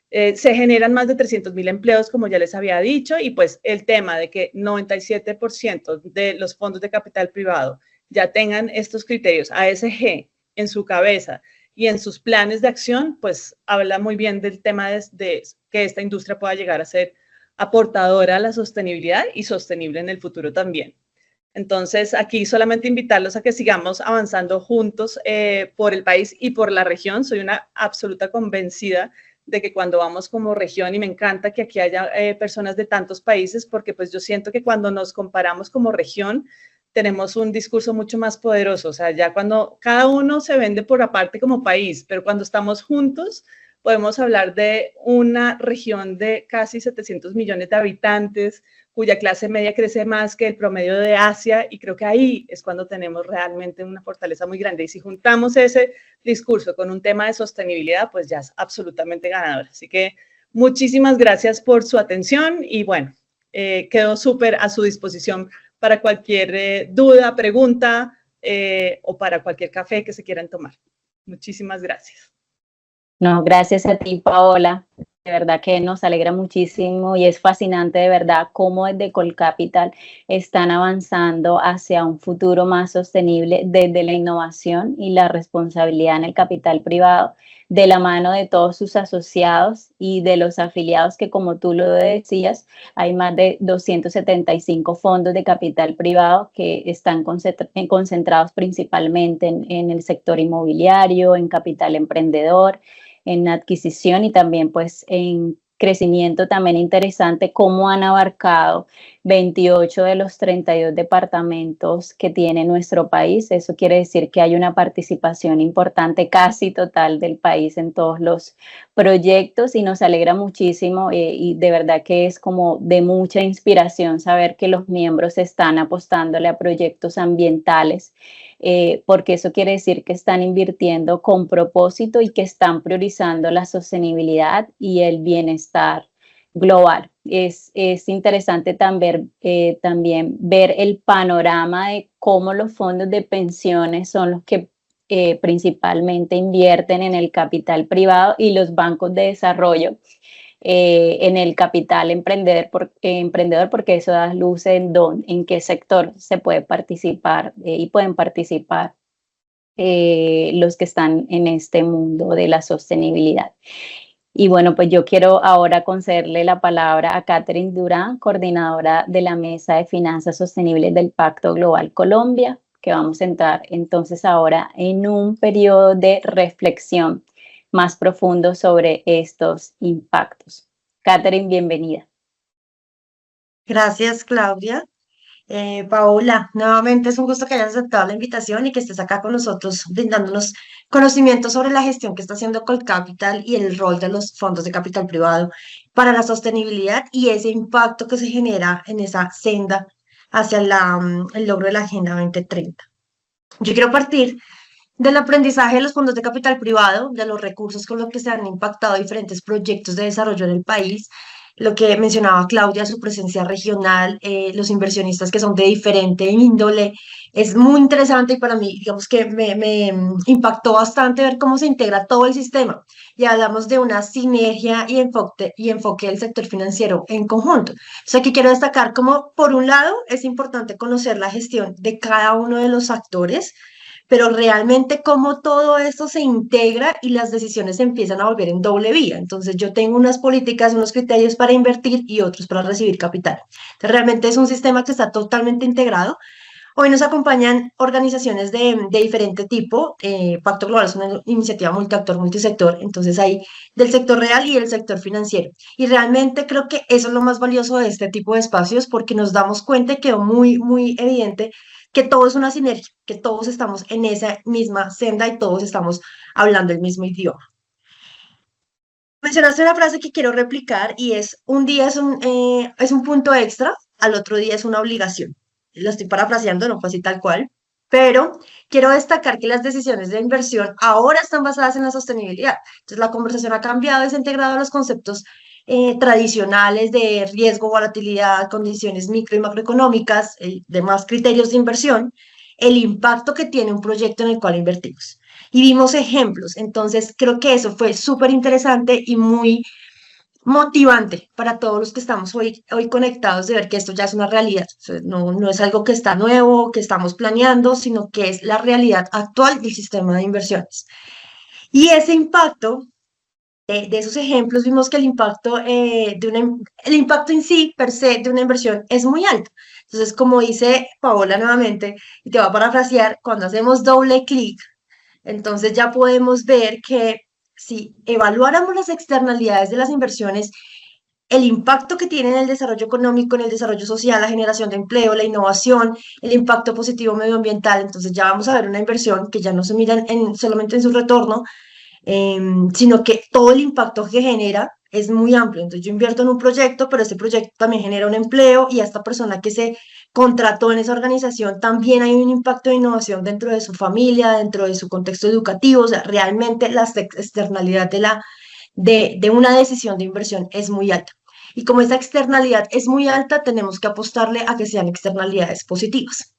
Se generan más de 300.000 empleos, como ya les había dicho, y pues el tema de que 97% de los fondos de capital privado ya tengan estos criterios ASG en su cabeza y en sus planes de acción, pues habla muy bien del tema de que esta industria pueda llegar a ser aportadora a la sostenibilidad y sostenible en el futuro también. Entonces, aquí solamente invitarlos a que sigamos avanzando juntos por el país y por la región. Soy una absoluta convencida de que cuando vamos como región, y me encanta que aquí haya personas de tantos países, porque pues yo siento que cuando nos comparamos como región, tenemos un discurso mucho más poderoso. O sea, ya cuando cada uno se vende por aparte como país, pero cuando estamos juntos, podemos hablar de una región de casi 700 millones de habitantes, cuya clase media crece más que el promedio de Asia, y creo que ahí es cuando tenemos realmente una fortaleza muy grande. Y si juntamos ese discurso con un tema de sostenibilidad, pues ya es absolutamente ganador. Así que muchísimas gracias por su atención y bueno, quedo súper a su disposición para cualquier duda, pregunta o para cualquier café que se quieran tomar. Muchísimas gracias. No, gracias a ti, Paola. De verdad que nos alegra muchísimo y es fascinante de verdad cómo desde Colcapital están avanzando hacia un futuro más sostenible desde la innovación y la responsabilidad en el capital privado, de la mano de todos sus asociados y de los afiliados que, como tú lo decías, hay más de 275 fondos de capital privado que están concentrados principalmente en el sector inmobiliario, en capital emprendedor, en adquisición y también pues en crecimiento también interesante, cómo han abarcado 28 de los 32 departamentos que tiene nuestro país. Eso quiere decir que hay una participación importante, casi total del país en todos los proyectos y nos alegra muchísimo y de verdad que es como de mucha inspiración saber que los miembros están apostándole a proyectos ambientales, porque eso quiere decir que están invirtiendo con propósito y que están priorizando la sostenibilidad y el bienestar global. Es interesante también ver el panorama de cómo los fondos de pensiones son los que principalmente invierten en el capital privado y los bancos de desarrollo en el capital emprendedor, porque eso da luz en qué sector se puede participar y pueden participar los que están en este mundo de la sostenibilidad. Y bueno, pues yo quiero ahora concederle la palabra a Catherine Durán, coordinadora de la Mesa de Finanzas Sostenibles del Pacto Global Colombia, que vamos a entrar entonces ahora en un periodo de reflexión más profundo sobre estos impactos. Catherine, bienvenida. Gracias, Claudia. Paola, nuevamente es un gusto que hayas aceptado la invitación y que estés acá con nosotros brindándonos conocimientos sobre la gestión que está haciendo Colcapital y el rol de los fondos de capital privado para la sostenibilidad y ese impacto que se genera en esa senda hacia el logro de la Agenda 2030. Yo quiero partir del aprendizaje de los fondos de capital privado, de los recursos con los que se han impactado diferentes proyectos de desarrollo en el país, lo que mencionaba Claudia, su presencia regional, los inversionistas que son de diferente índole, es muy interesante y para mí, digamos que me impactó bastante ver cómo se integra todo el sistema y hablamos de una sinergia y enfoque del sector financiero en conjunto. O sea, que quiero destacar como, por un lado, es importante conocer la gestión de cada uno de los actores, pero realmente cómo todo esto se integra y las decisiones se empiezan a volver en doble vía. Entonces yo tengo unas políticas, unos criterios para invertir y otros para recibir capital. Entonces realmente es un sistema que está totalmente integrado. Hoy nos acompañan organizaciones de diferente tipo. Pacto Global es una iniciativa multiactor, multisector, entonces hay del sector real y del sector financiero. Y realmente creo que eso es lo más valioso de este tipo de espacios porque nos damos cuenta y quedó muy, muy evidente que todo es una sinergia, que todos estamos en esa misma senda y todos estamos hablando el mismo idioma. Mencionaste una frase que quiero replicar y es, un día es un punto extra, al otro día es una obligación. Lo estoy parafraseando, no fue así tal cual, pero quiero destacar que las decisiones de inversión ahora están basadas en la sostenibilidad. Entonces la conversación ha cambiado y se ha integrado a los conceptos tradicionales de riesgo, volatilidad, condiciones micro y macroeconómicas, demás criterios de inversión, el impacto que tiene un proyecto en el cual invertimos. Y vimos ejemplos, entonces creo que eso fue súper interesante y muy motivante para todos los que estamos hoy conectados de ver que esto ya es una realidad. O sea, no es algo que está nuevo, que estamos planeando, sino que es la realidad actual del sistema de inversiones. Y ese impacto de esos ejemplos vimos que el impacto en sí, per se, de una inversión es muy alto. Entonces, como dice Paola nuevamente, y te va a parafrasear, cuando hacemos doble clic, entonces ya podemos ver que si evaluáramos las externalidades de las inversiones, el impacto que tiene en el desarrollo económico, en el desarrollo social, la generación de empleo, la innovación, el impacto positivo medioambiental, entonces ya vamos a ver una inversión que ya no se mira solamente en su retorno, sino que todo el impacto que genera es muy amplio. Entonces yo invierto en un proyecto, pero ese proyecto también genera un empleo y a esta persona que se contrató en esa organización también hay un impacto de innovación dentro de su familia, dentro de su contexto educativo. O sea, realmente la externalidad de una decisión de inversión es muy alta. Y como esa externalidad es muy alta, tenemos que apostarle a que sean externalidades positivas.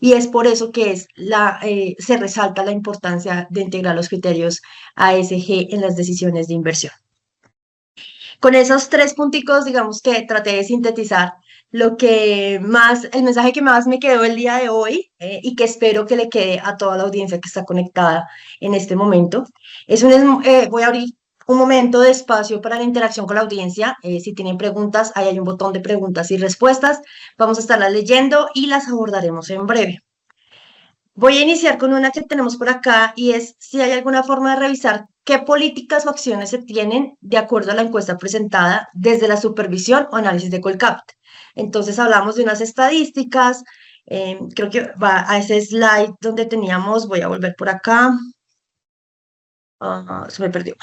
Y es por eso que se resalta la importancia de integrar los criterios ASG en las decisiones de inversión. Con esos 3 punticos, digamos que traté de sintetizar el mensaje que más me quedó el día de hoy, y que espero que le quede a toda la audiencia que está conectada en este momento. Voy a abrir un momento de espacio para la interacción con la audiencia. Si tienen preguntas, ahí hay un botón de preguntas y respuestas. Vamos a estarlas leyendo y las abordaremos en breve. Voy a iniciar con una que tenemos por acá y es si hay alguna forma de revisar qué políticas o acciones se tienen de acuerdo a la encuesta presentada desde la supervisión o análisis de Colcapita. Entonces hablamos de unas estadísticas, creo que va a ese slide donde teníamos, voy a volver por acá. Se me perdió.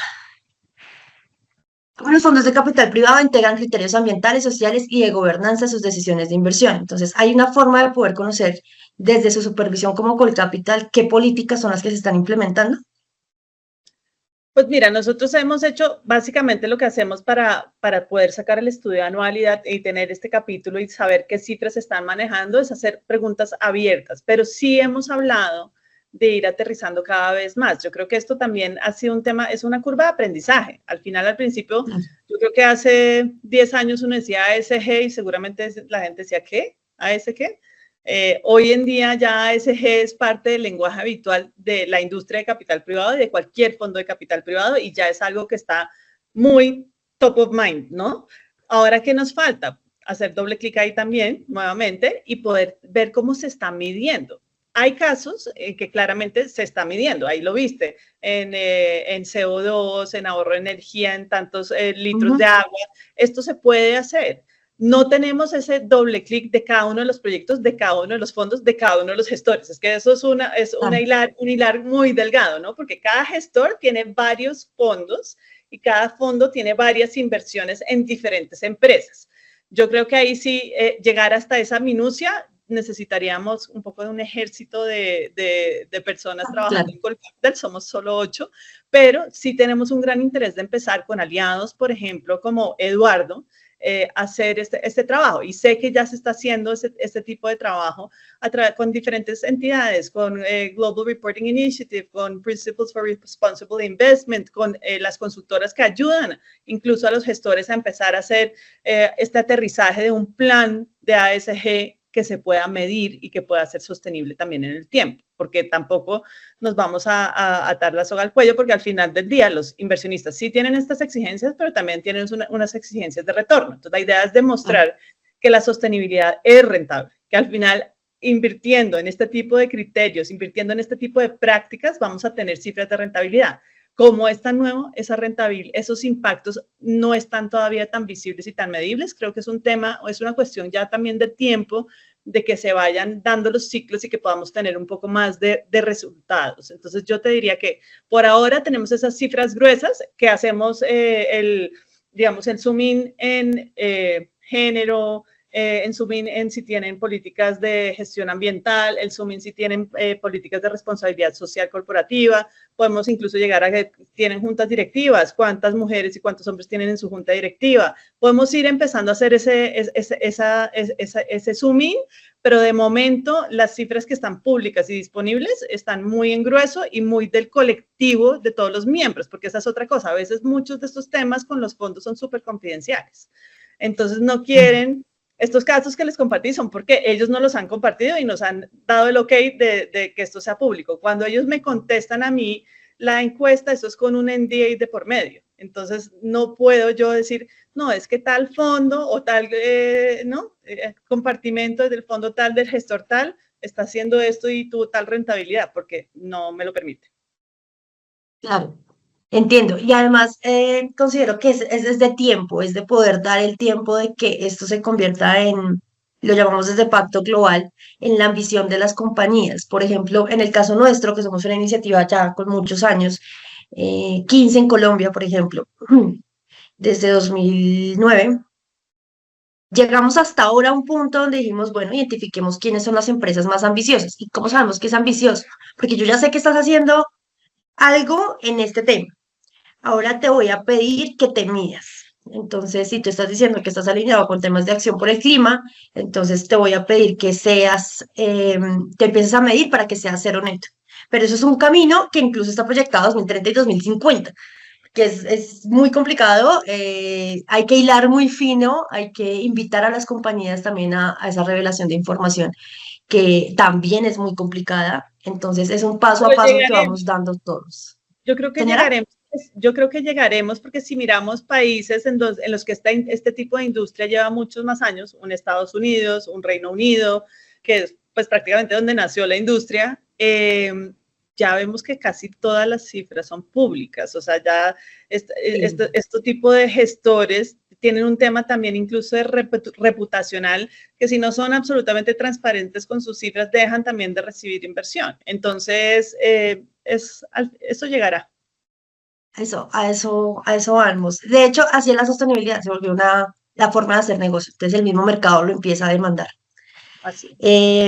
Los fondos de capital privado integran criterios ambientales, sociales y de gobernanza en sus decisiones de inversión. Entonces, hay una forma de poder conocer desde su supervisión como Colcapital qué políticas son las que se están implementando. Pues mira, nosotros hemos hecho básicamente lo que hacemos para poder sacar el estudio de anualidad y tener este capítulo y saber qué cifras se están manejando, es hacer preguntas abiertas, pero sí hemos hablado de ir aterrizando cada vez más. Yo creo que esto también ha sido un tema, es una curva de aprendizaje. Al final, al principio, yo creo que hace 10 años uno decía ASG y seguramente la gente decía, ¿qué? ¿ASG? Hoy en día ya ASG es parte del lenguaje habitual de la industria de capital privado y de cualquier fondo de capital privado y ya es algo que está muy top of mind, ¿no? Ahora, ¿qué nos falta? Hacer doble clic ahí también, nuevamente, y poder ver cómo se está midiendo. Hay casos que claramente se está midiendo, ahí lo viste, en CO2, en ahorro de energía, en tantos litros de agua. Esto se puede hacer. No tenemos ese doble clic de cada uno de los proyectos, de cada uno de los fondos, de cada uno de los gestores. Es que eso es un hilar muy delgado, ¿no? Porque cada gestor tiene varios fondos y cada fondo tiene varias inversiones en diferentes empresas. Yo creo que ahí sí, llegar hasta esa minucia, necesitaríamos un poco de un ejército de personas trabajando en Colcapital, somos solo 8, pero sí tenemos un gran interés de empezar con aliados, por ejemplo, como Eduardo, hacer este trabajo. Y sé que ya se está haciendo este tipo de trabajo con diferentes entidades, con Global Reporting Initiative, con Principles for Responsible Investment, con las consultoras que ayudan incluso a los gestores a empezar a hacer este aterrizaje de un plan de ASG que se pueda medir y que pueda ser sostenible también en el tiempo, porque tampoco nos vamos a atar la soga al cuello, porque al final del día los inversionistas sí tienen estas exigencias, pero también tienen unas exigencias de retorno. Entonces, la idea es demostrar que la sostenibilidad es rentable, que al final, invirtiendo en este tipo de criterios, invirtiendo en este tipo de prácticas, vamos a tener cifras de rentabilidad. Como es tan nuevo, esos impactos no están todavía tan visibles y tan medibles. Creo que es un tema, o es una cuestión ya también de tiempo, de que se vayan dando los ciclos y que podamos tener un poco más de resultados. Entonces, yo te diría que por ahora tenemos esas cifras gruesas que hacemos el zoom in en género, en zoom in en si tienen políticas de gestión ambiental, el zoom in si tienen políticas de responsabilidad social corporativa. Podemos incluso llegar a que tienen juntas directivas, cuántas mujeres y cuántos hombres tienen en su junta directiva. Podemos ir empezando a hacer ese zoom in, pero de momento las cifras que están públicas y disponibles están muy en grueso y muy del colectivo de todos los miembros, porque esa es otra cosa. A veces muchos de estos temas con los fondos son súper confidenciales. Entonces no quieren... Estos casos que les compartí son porque ellos no los han compartido y nos han dado el ok de que esto sea público. Cuando ellos me contestan a mí la encuesta, eso es con un NDA de por medio. Entonces, no puedo yo decir, no, es que tal fondo o tal compartimento del fondo tal, del gestor tal, está haciendo esto y tuvo tal rentabilidad, porque no me lo permite. Claro. Entiendo, y además considero que es de tiempo, es de poder dar el tiempo de que esto se convierta en, lo llamamos desde Pacto Global, en la ambición de las compañías. Por ejemplo, en el caso nuestro, que somos una iniciativa ya con muchos años, 15 en Colombia, por ejemplo, desde 2009. Llegamos hasta ahora a un punto donde dijimos, bueno, identifiquemos quiénes son las empresas más ambiciosas. ¿Y cómo sabemos que es ambicioso? Porque yo ya sé que estás haciendo algo en este tema. Ahora te voy a pedir que te midas. Entonces, si tú estás diciendo que estás alineado con temas de acción por el clima, entonces te voy a pedir que te empieces a medir para que seas cero neto. Pero eso es un camino que incluso está proyectado a 2030 y 2050, que es muy complicado. Hay que hilar muy fino, hay que invitar a las compañías también a esa revelación de información, que también es muy complicada. Entonces, es un paso a Pero paso que llegaremos. vamos dando todos. Yo creo que Señora. llegaremos. Yo creo que llegaremos porque si miramos países en los que este tipo de industria lleva muchos más años, un Estados Unidos, un Reino Unido, que es pues prácticamente donde nació la industria, ya vemos que casi todas las cifras son públicas. O sea, ya este tipo de gestores tienen un tema también incluso de reputacional, que si no son absolutamente transparentes con sus cifras, dejan también de recibir inversión. Entonces, eso llegará. A eso vamos. De hecho, así es la sostenibilidad, se volvió la forma de hacer negocio. Entonces, el mismo mercado lo empieza a demandar. Así.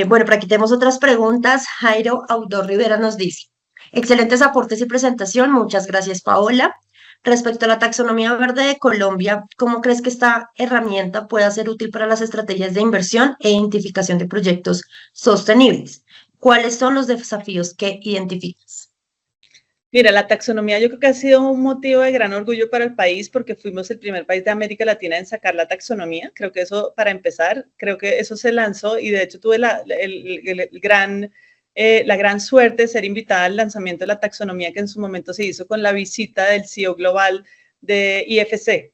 Bueno, por aquí tenemos otras preguntas. Jairo Audor Rivera nos dice: excelentes aportes y presentación. Muchas gracias, Paola. Respecto a la taxonomía verde de Colombia, ¿cómo crees que esta herramienta pueda ser útil para las estrategias de inversión e identificación de proyectos sostenibles? ¿Cuáles son los desafíos que identificas? Mira, la taxonomía yo creo que ha sido un motivo de gran orgullo para el país porque fuimos el primer país de América Latina en sacar la taxonomía. Creo que eso, para empezar, creo que eso se lanzó y de hecho tuve la gran suerte de ser invitada al lanzamiento de la taxonomía que en su momento se hizo con la visita del CEO global de IFC,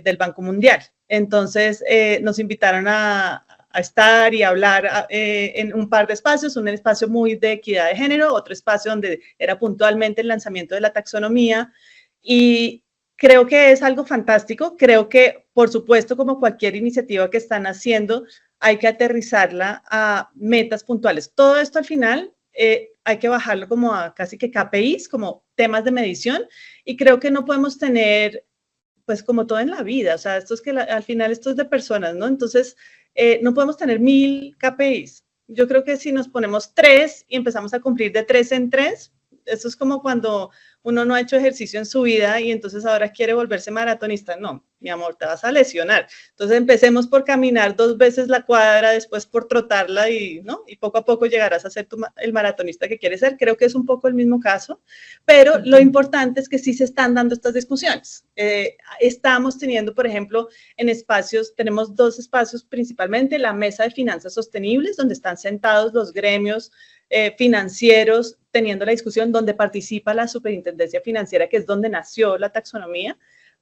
del Banco Mundial. Entonces nos invitaron a estar y hablar en un par de espacios, un espacio muy de equidad de género, otro espacio donde era puntualmente el lanzamiento de la taxonomía, y creo que es algo fantástico. Creo que, por supuesto, como cualquier iniciativa que están haciendo, hay que aterrizarla a metas puntuales. Todo esto al final hay que bajarlo como a casi que KPIs, como temas de medición, y creo que no podemos tener, pues como todo en la vida, o sea, esto es que al final esto es de personas, ¿no? Entonces, no podemos tener 1000 KPIs. Yo creo que si nos ponemos 3 y empezamos a cumplir de 3 en 3, eso es como cuando uno no ha hecho ejercicio en su vida y entonces ahora quiere volverse maratonista. No, mi amor, te vas a lesionar. Entonces empecemos por caminar 2 veces la cuadra, después por trotarla y poco a poco llegarás a ser el maratonista que quieres ser. Creo que es un poco el mismo caso, pero lo importante es que sí se están dando estas discusiones. Estamos teniendo, por ejemplo, en espacios, tenemos 2 espacios principalmente: la mesa de finanzas sostenibles, donde están sentados los gremios financieros teniendo la discusión, donde participa la Superintendencia Financiera, que es donde nació la taxonomía,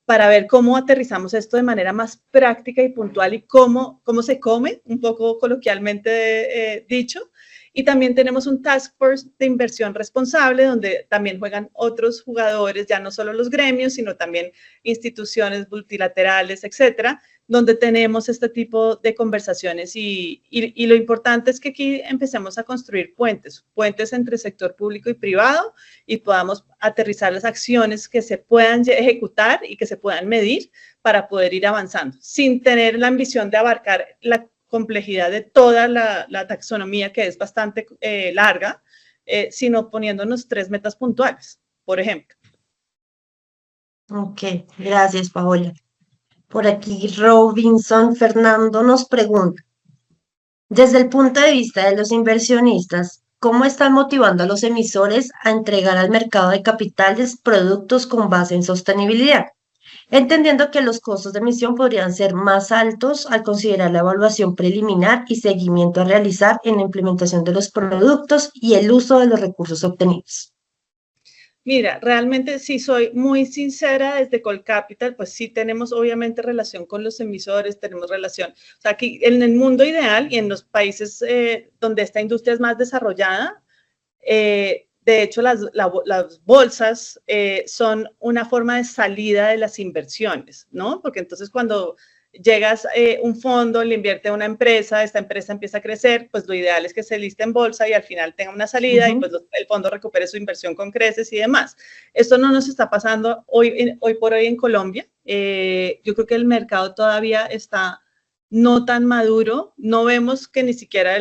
para ver cómo aterrizamos esto de manera más práctica y puntual y cómo se come, un poco coloquialmente dicho. Y también tenemos un task force de inversión responsable, donde también juegan otros jugadores, ya no solo los gremios, sino también instituciones multilaterales, etcétera, donde tenemos este tipo de conversaciones y lo importante es que aquí empecemos a construir puentes entre sector público y privado, y podamos aterrizar las acciones que se puedan ejecutar y que se puedan medir para poder ir avanzando, sin tener la ambición de abarcar la complejidad de toda la taxonomía, que es bastante larga, sino poniéndonos 3 metas puntuales, por ejemplo. Ok, gracias, Paola. Por aquí Robinson Fernando nos pregunta: desde el punto de vista de los inversionistas, ¿cómo están motivando a los emisores a entregar al mercado de capitales productos con base en sostenibilidad? Entendiendo que los costos de emisión podrían ser más altos al considerar la evaluación preliminar y seguimiento a realizar en la implementación de los productos y el uso de los recursos obtenidos. Mira, realmente si soy muy sincera, desde Colcapital, pues sí tenemos obviamente relación con los emisores, tenemos relación. O sea, aquí en el mundo ideal y en los países donde esta industria es más desarrollada, de hecho las bolsas son una forma de salida de las inversiones, ¿no? Porque entonces cuando llegas un fondo, le invierte a una empresa, esta empresa empieza a crecer, pues lo ideal es que se liste en bolsa y al final tenga una salida y pues el fondo recupere su inversión con creces y demás. Esto no nos está pasando hoy por hoy en Colombia. Yo creo que el mercado todavía está no tan maduro, no vemos que ni siquiera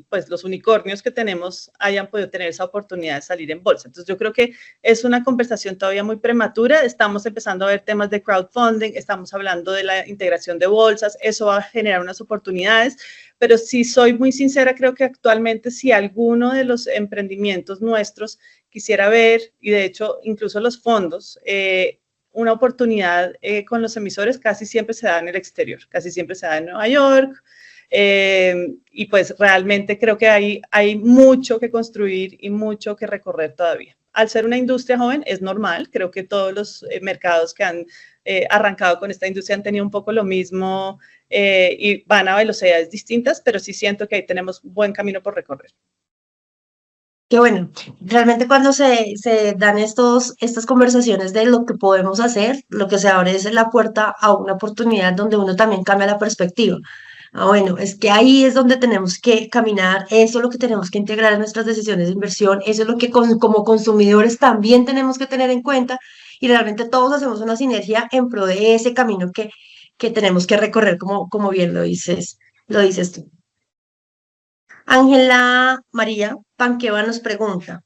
pues los unicornios que tenemos hayan podido tener esa oportunidad de salir en bolsa. Entonces yo creo que es una conversación todavía muy prematura, estamos empezando a ver temas de crowdfunding, estamos hablando de la integración de bolsas, eso va a generar unas oportunidades, pero si soy muy sincera, creo que actualmente si alguno de los emprendimientos nuestros quisiera ver, y de hecho incluso los fondos, una oportunidad con los emisores casi siempre se da en el exterior, casi siempre se da en Nueva York, y pues realmente creo que hay mucho que construir y mucho que recorrer todavía. Al ser una industria joven es normal, creo que todos los mercados que han arrancado con esta industria han tenido un poco lo mismo y van a velocidades distintas, pero sí siento que ahí tenemos buen camino por recorrer. Qué bueno, realmente cuando se dan estas conversaciones de lo que podemos hacer, lo que se abre es la puerta a una oportunidad donde uno también cambia la perspectiva. Bueno, es que ahí es donde tenemos que caminar, eso es lo que tenemos que integrar en nuestras decisiones de inversión, eso es lo que como consumidores también tenemos que tener en cuenta y realmente todos hacemos una sinergia en pro de ese camino que tenemos que recorrer, como bien lo dices tú. Ángela María Panqueva nos pregunta,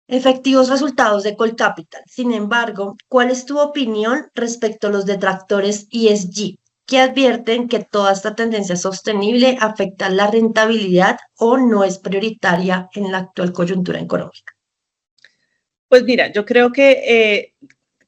efectivos resultados de Colcapital. Sin embargo, ¿cuál es tu opinión respecto a los detractores ESG, que advierten que toda esta tendencia sostenible afecta la rentabilidad o no es prioritaria en la actual coyuntura económica? Pues mira, yo creo que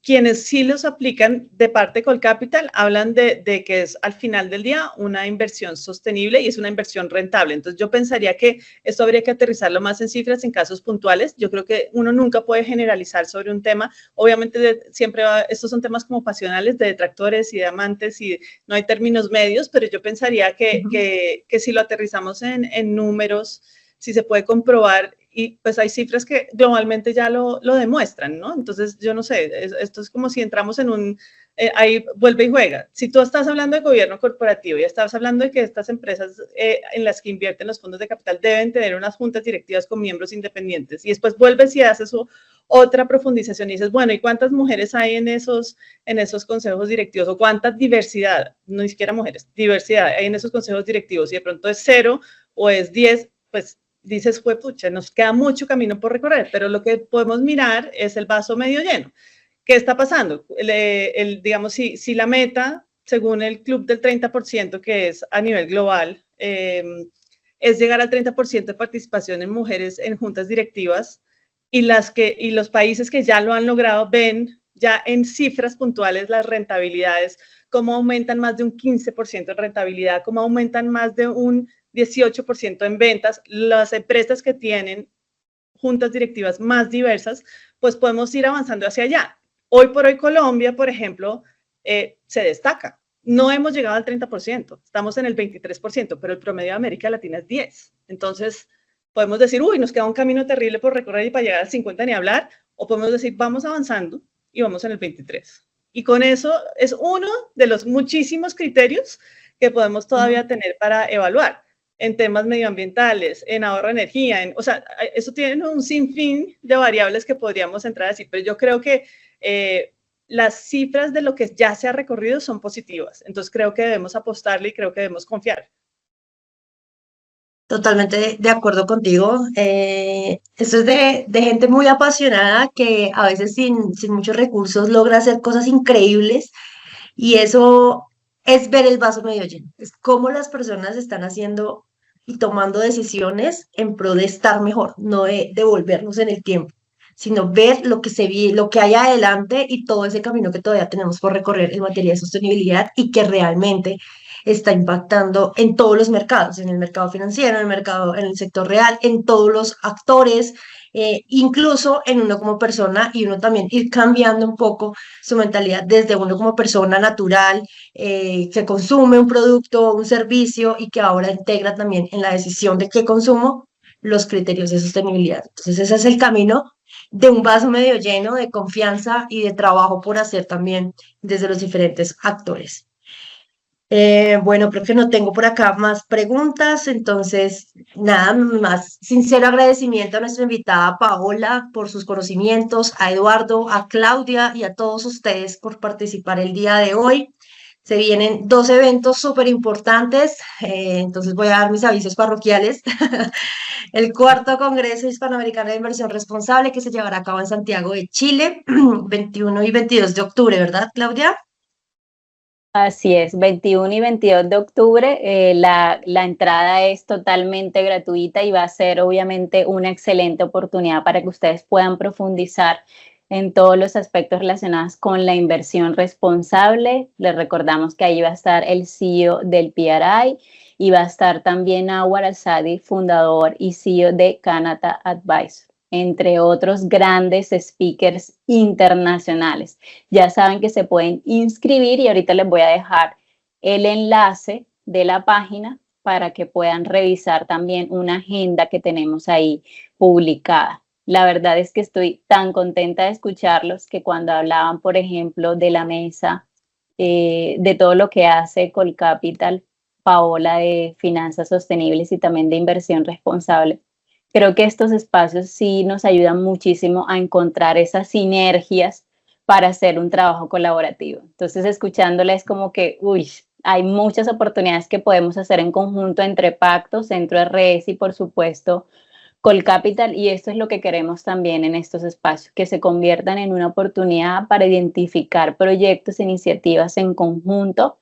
quienes sí los aplican de parte de Colcapital hablan de que es al final del día una inversión sostenible y es una inversión rentable. Entonces yo pensaría que esto habría que aterrizarlo más en cifras, en casos puntuales. Yo creo que uno nunca puede generalizar sobre un tema. Obviamente estos son temas como pasionales de detractores y de amantes y no hay términos medios, pero yo pensaría que si lo aterrizamos en números, si se puede comprobar, y pues hay cifras que globalmente ya lo demuestran, ¿no? Entonces, yo no sé, esto es como si entramos en ahí vuelve y juega. Si tú estás hablando de gobierno corporativo y estás hablando de que estas empresas en las que invierten los fondos de capital deben tener unas juntas directivas con miembros independientes y después vuelves y haces otra profundización y dices, bueno, ¿y cuántas mujeres hay en esos consejos directivos? ¿O cuánta diversidad? No ni siquiera mujeres, diversidad hay en esos consejos directivos y de pronto es 0 o es 10, pues dices, pucha, nos queda mucho camino por recorrer, pero lo que podemos mirar es el vaso medio lleno. ¿Qué está pasando? Digamos, si la meta, según el club del 30%, que es a nivel global, es llegar al 30% de participación en mujeres en juntas directivas, y los países que ya lo han logrado ven ya en cifras puntuales las rentabilidades, cómo aumentan más de un 15% en rentabilidad, cómo aumentan más de un 18% en ventas, las empresas que tienen juntas directivas más diversas, pues podemos ir avanzando hacia allá. Hoy por hoy Colombia, por ejemplo, se destaca. No hemos llegado al 30%, estamos en el 23%, pero el promedio de América Latina es 10%. Entonces, podemos decir, uy, nos queda un camino terrible por recorrer y para llegar al 50% ni hablar, o podemos decir, vamos avanzando y vamos en el 23%. Y con eso es uno de los muchísimos criterios que podemos todavía tener para evaluar en temas medioambientales, en ahorro de energía, o sea, eso tiene un sinfín de variables que podríamos entrar a decir, pero yo creo que las cifras de lo que ya se ha recorrido son positivas, entonces creo que debemos apostarle y creo que debemos confiar. Totalmente de acuerdo contigo. Esto es de gente muy apasionada que a veces sin muchos recursos logra hacer cosas increíbles y eso es ver el vaso medio lleno. Es cómo las personas están haciendo y tomando decisiones en pro de estar mejor, no de devolvernos en el tiempo, sino ver lo que hay adelante y todo ese camino que todavía tenemos por recorrer en materia de sostenibilidad y que realmente está impactando en todos los mercados, en el mercado financiero, en el sector real, en todos los actores, incluso en uno como persona y uno también ir cambiando un poco su mentalidad desde uno como persona natural que consume un producto, un servicio y que ahora integra también en la decisión de qué consumo los criterios de sostenibilidad. Entonces ese es el camino de un vaso medio lleno de confianza y de trabajo por hacer también desde los diferentes actores. Bueno, creo que no tengo por acá más preguntas, entonces nada más sincero agradecimiento a nuestra invitada Paola por sus conocimientos, a Eduardo, a Claudia y a todos ustedes por participar el día de hoy. Se vienen dos eventos súper importantes, entonces voy a dar mis avisos parroquiales. El cuarto Congreso Hispanoamericano de Inversión Responsable que se llevará a cabo en Santiago de Chile, 21 y 22 de octubre, ¿verdad, Claudia? Así es, 21 y 22 de octubre, la entrada es totalmente gratuita y va a ser obviamente una excelente oportunidad para que ustedes puedan profundizar en todos los aspectos relacionados con la inversión responsable. Les recordamos que ahí va a estar el CEO del PRI y va a estar también Anwar Al-Sadi, fundador y CEO de Canada Advisor, entre otros grandes speakers internacionales. Ya saben que se pueden inscribir y ahorita les voy a dejar el enlace de la página para que puedan revisar también una agenda que tenemos ahí publicada. La verdad es que estoy tan contenta de escucharlos que cuando hablaban, por ejemplo, de la mesa, de todo lo que hace Colcapital, Paola, de finanzas sostenibles y también de inversión responsable, creo que estos espacios sí nos ayudan muchísimo a encontrar esas sinergias para hacer un trabajo colaborativo. Entonces, escuchándola es como que, uy, hay muchas oportunidades que podemos hacer en conjunto entre Pacto, Centro RS y, por supuesto, Colcapital, y esto es lo que queremos también en estos espacios, que se conviertan en una oportunidad para identificar proyectos e iniciativas en conjunto,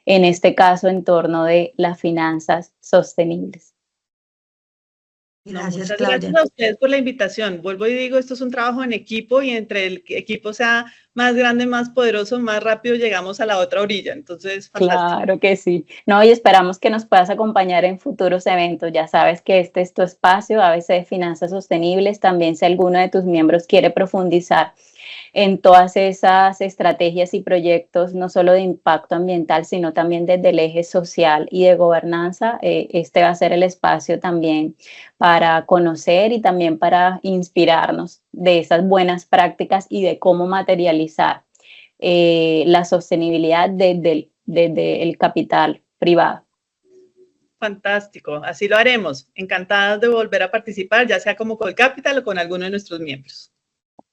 en este caso en torno de las finanzas sostenibles. Gracias, Muchas Claudia. gracias a ustedes por la invitación. Vuelvo y digo, esto es un trabajo en equipo y entre el equipo sea más grande, más poderoso, más rápido llegamos a la otra orilla. Entonces, fantástico. Claro que sí. No, y esperamos que nos puedas acompañar en futuros eventos. Ya sabes que este es tu espacio, ABC de Finanzas Sostenibles. También si alguno de tus miembros quiere profundizar en todas esas estrategias y proyectos, no solo de impacto ambiental, sino también desde el eje social y de gobernanza, este va a ser el espacio también para conocer y también para inspirarnos de esas buenas prácticas y de cómo materializar la sostenibilidad desde el capital privado. Fantástico, así lo haremos. Encantadas de volver a participar, ya sea como Colcapital o con alguno de nuestros miembros.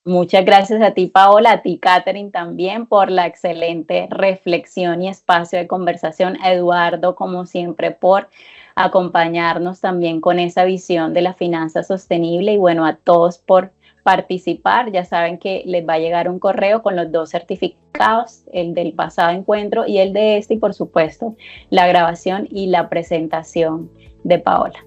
Muchas gracias a ti, Paola, a ti, Catherine, también por la excelente reflexión y espacio de conversación. A Eduardo, como siempre, por acompañarnos también con esa visión de la finanza sostenible y bueno, a todos por participar. Ya saben que les va a llegar un correo con los dos certificados, el del pasado encuentro y el de este, y por supuesto, la grabación y la presentación de Paola.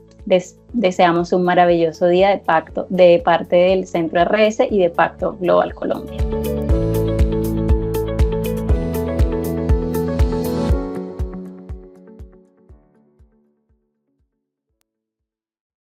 Deseamos un maravilloso día de Pacto de parte del Centro RS y de Pacto Global Colombia.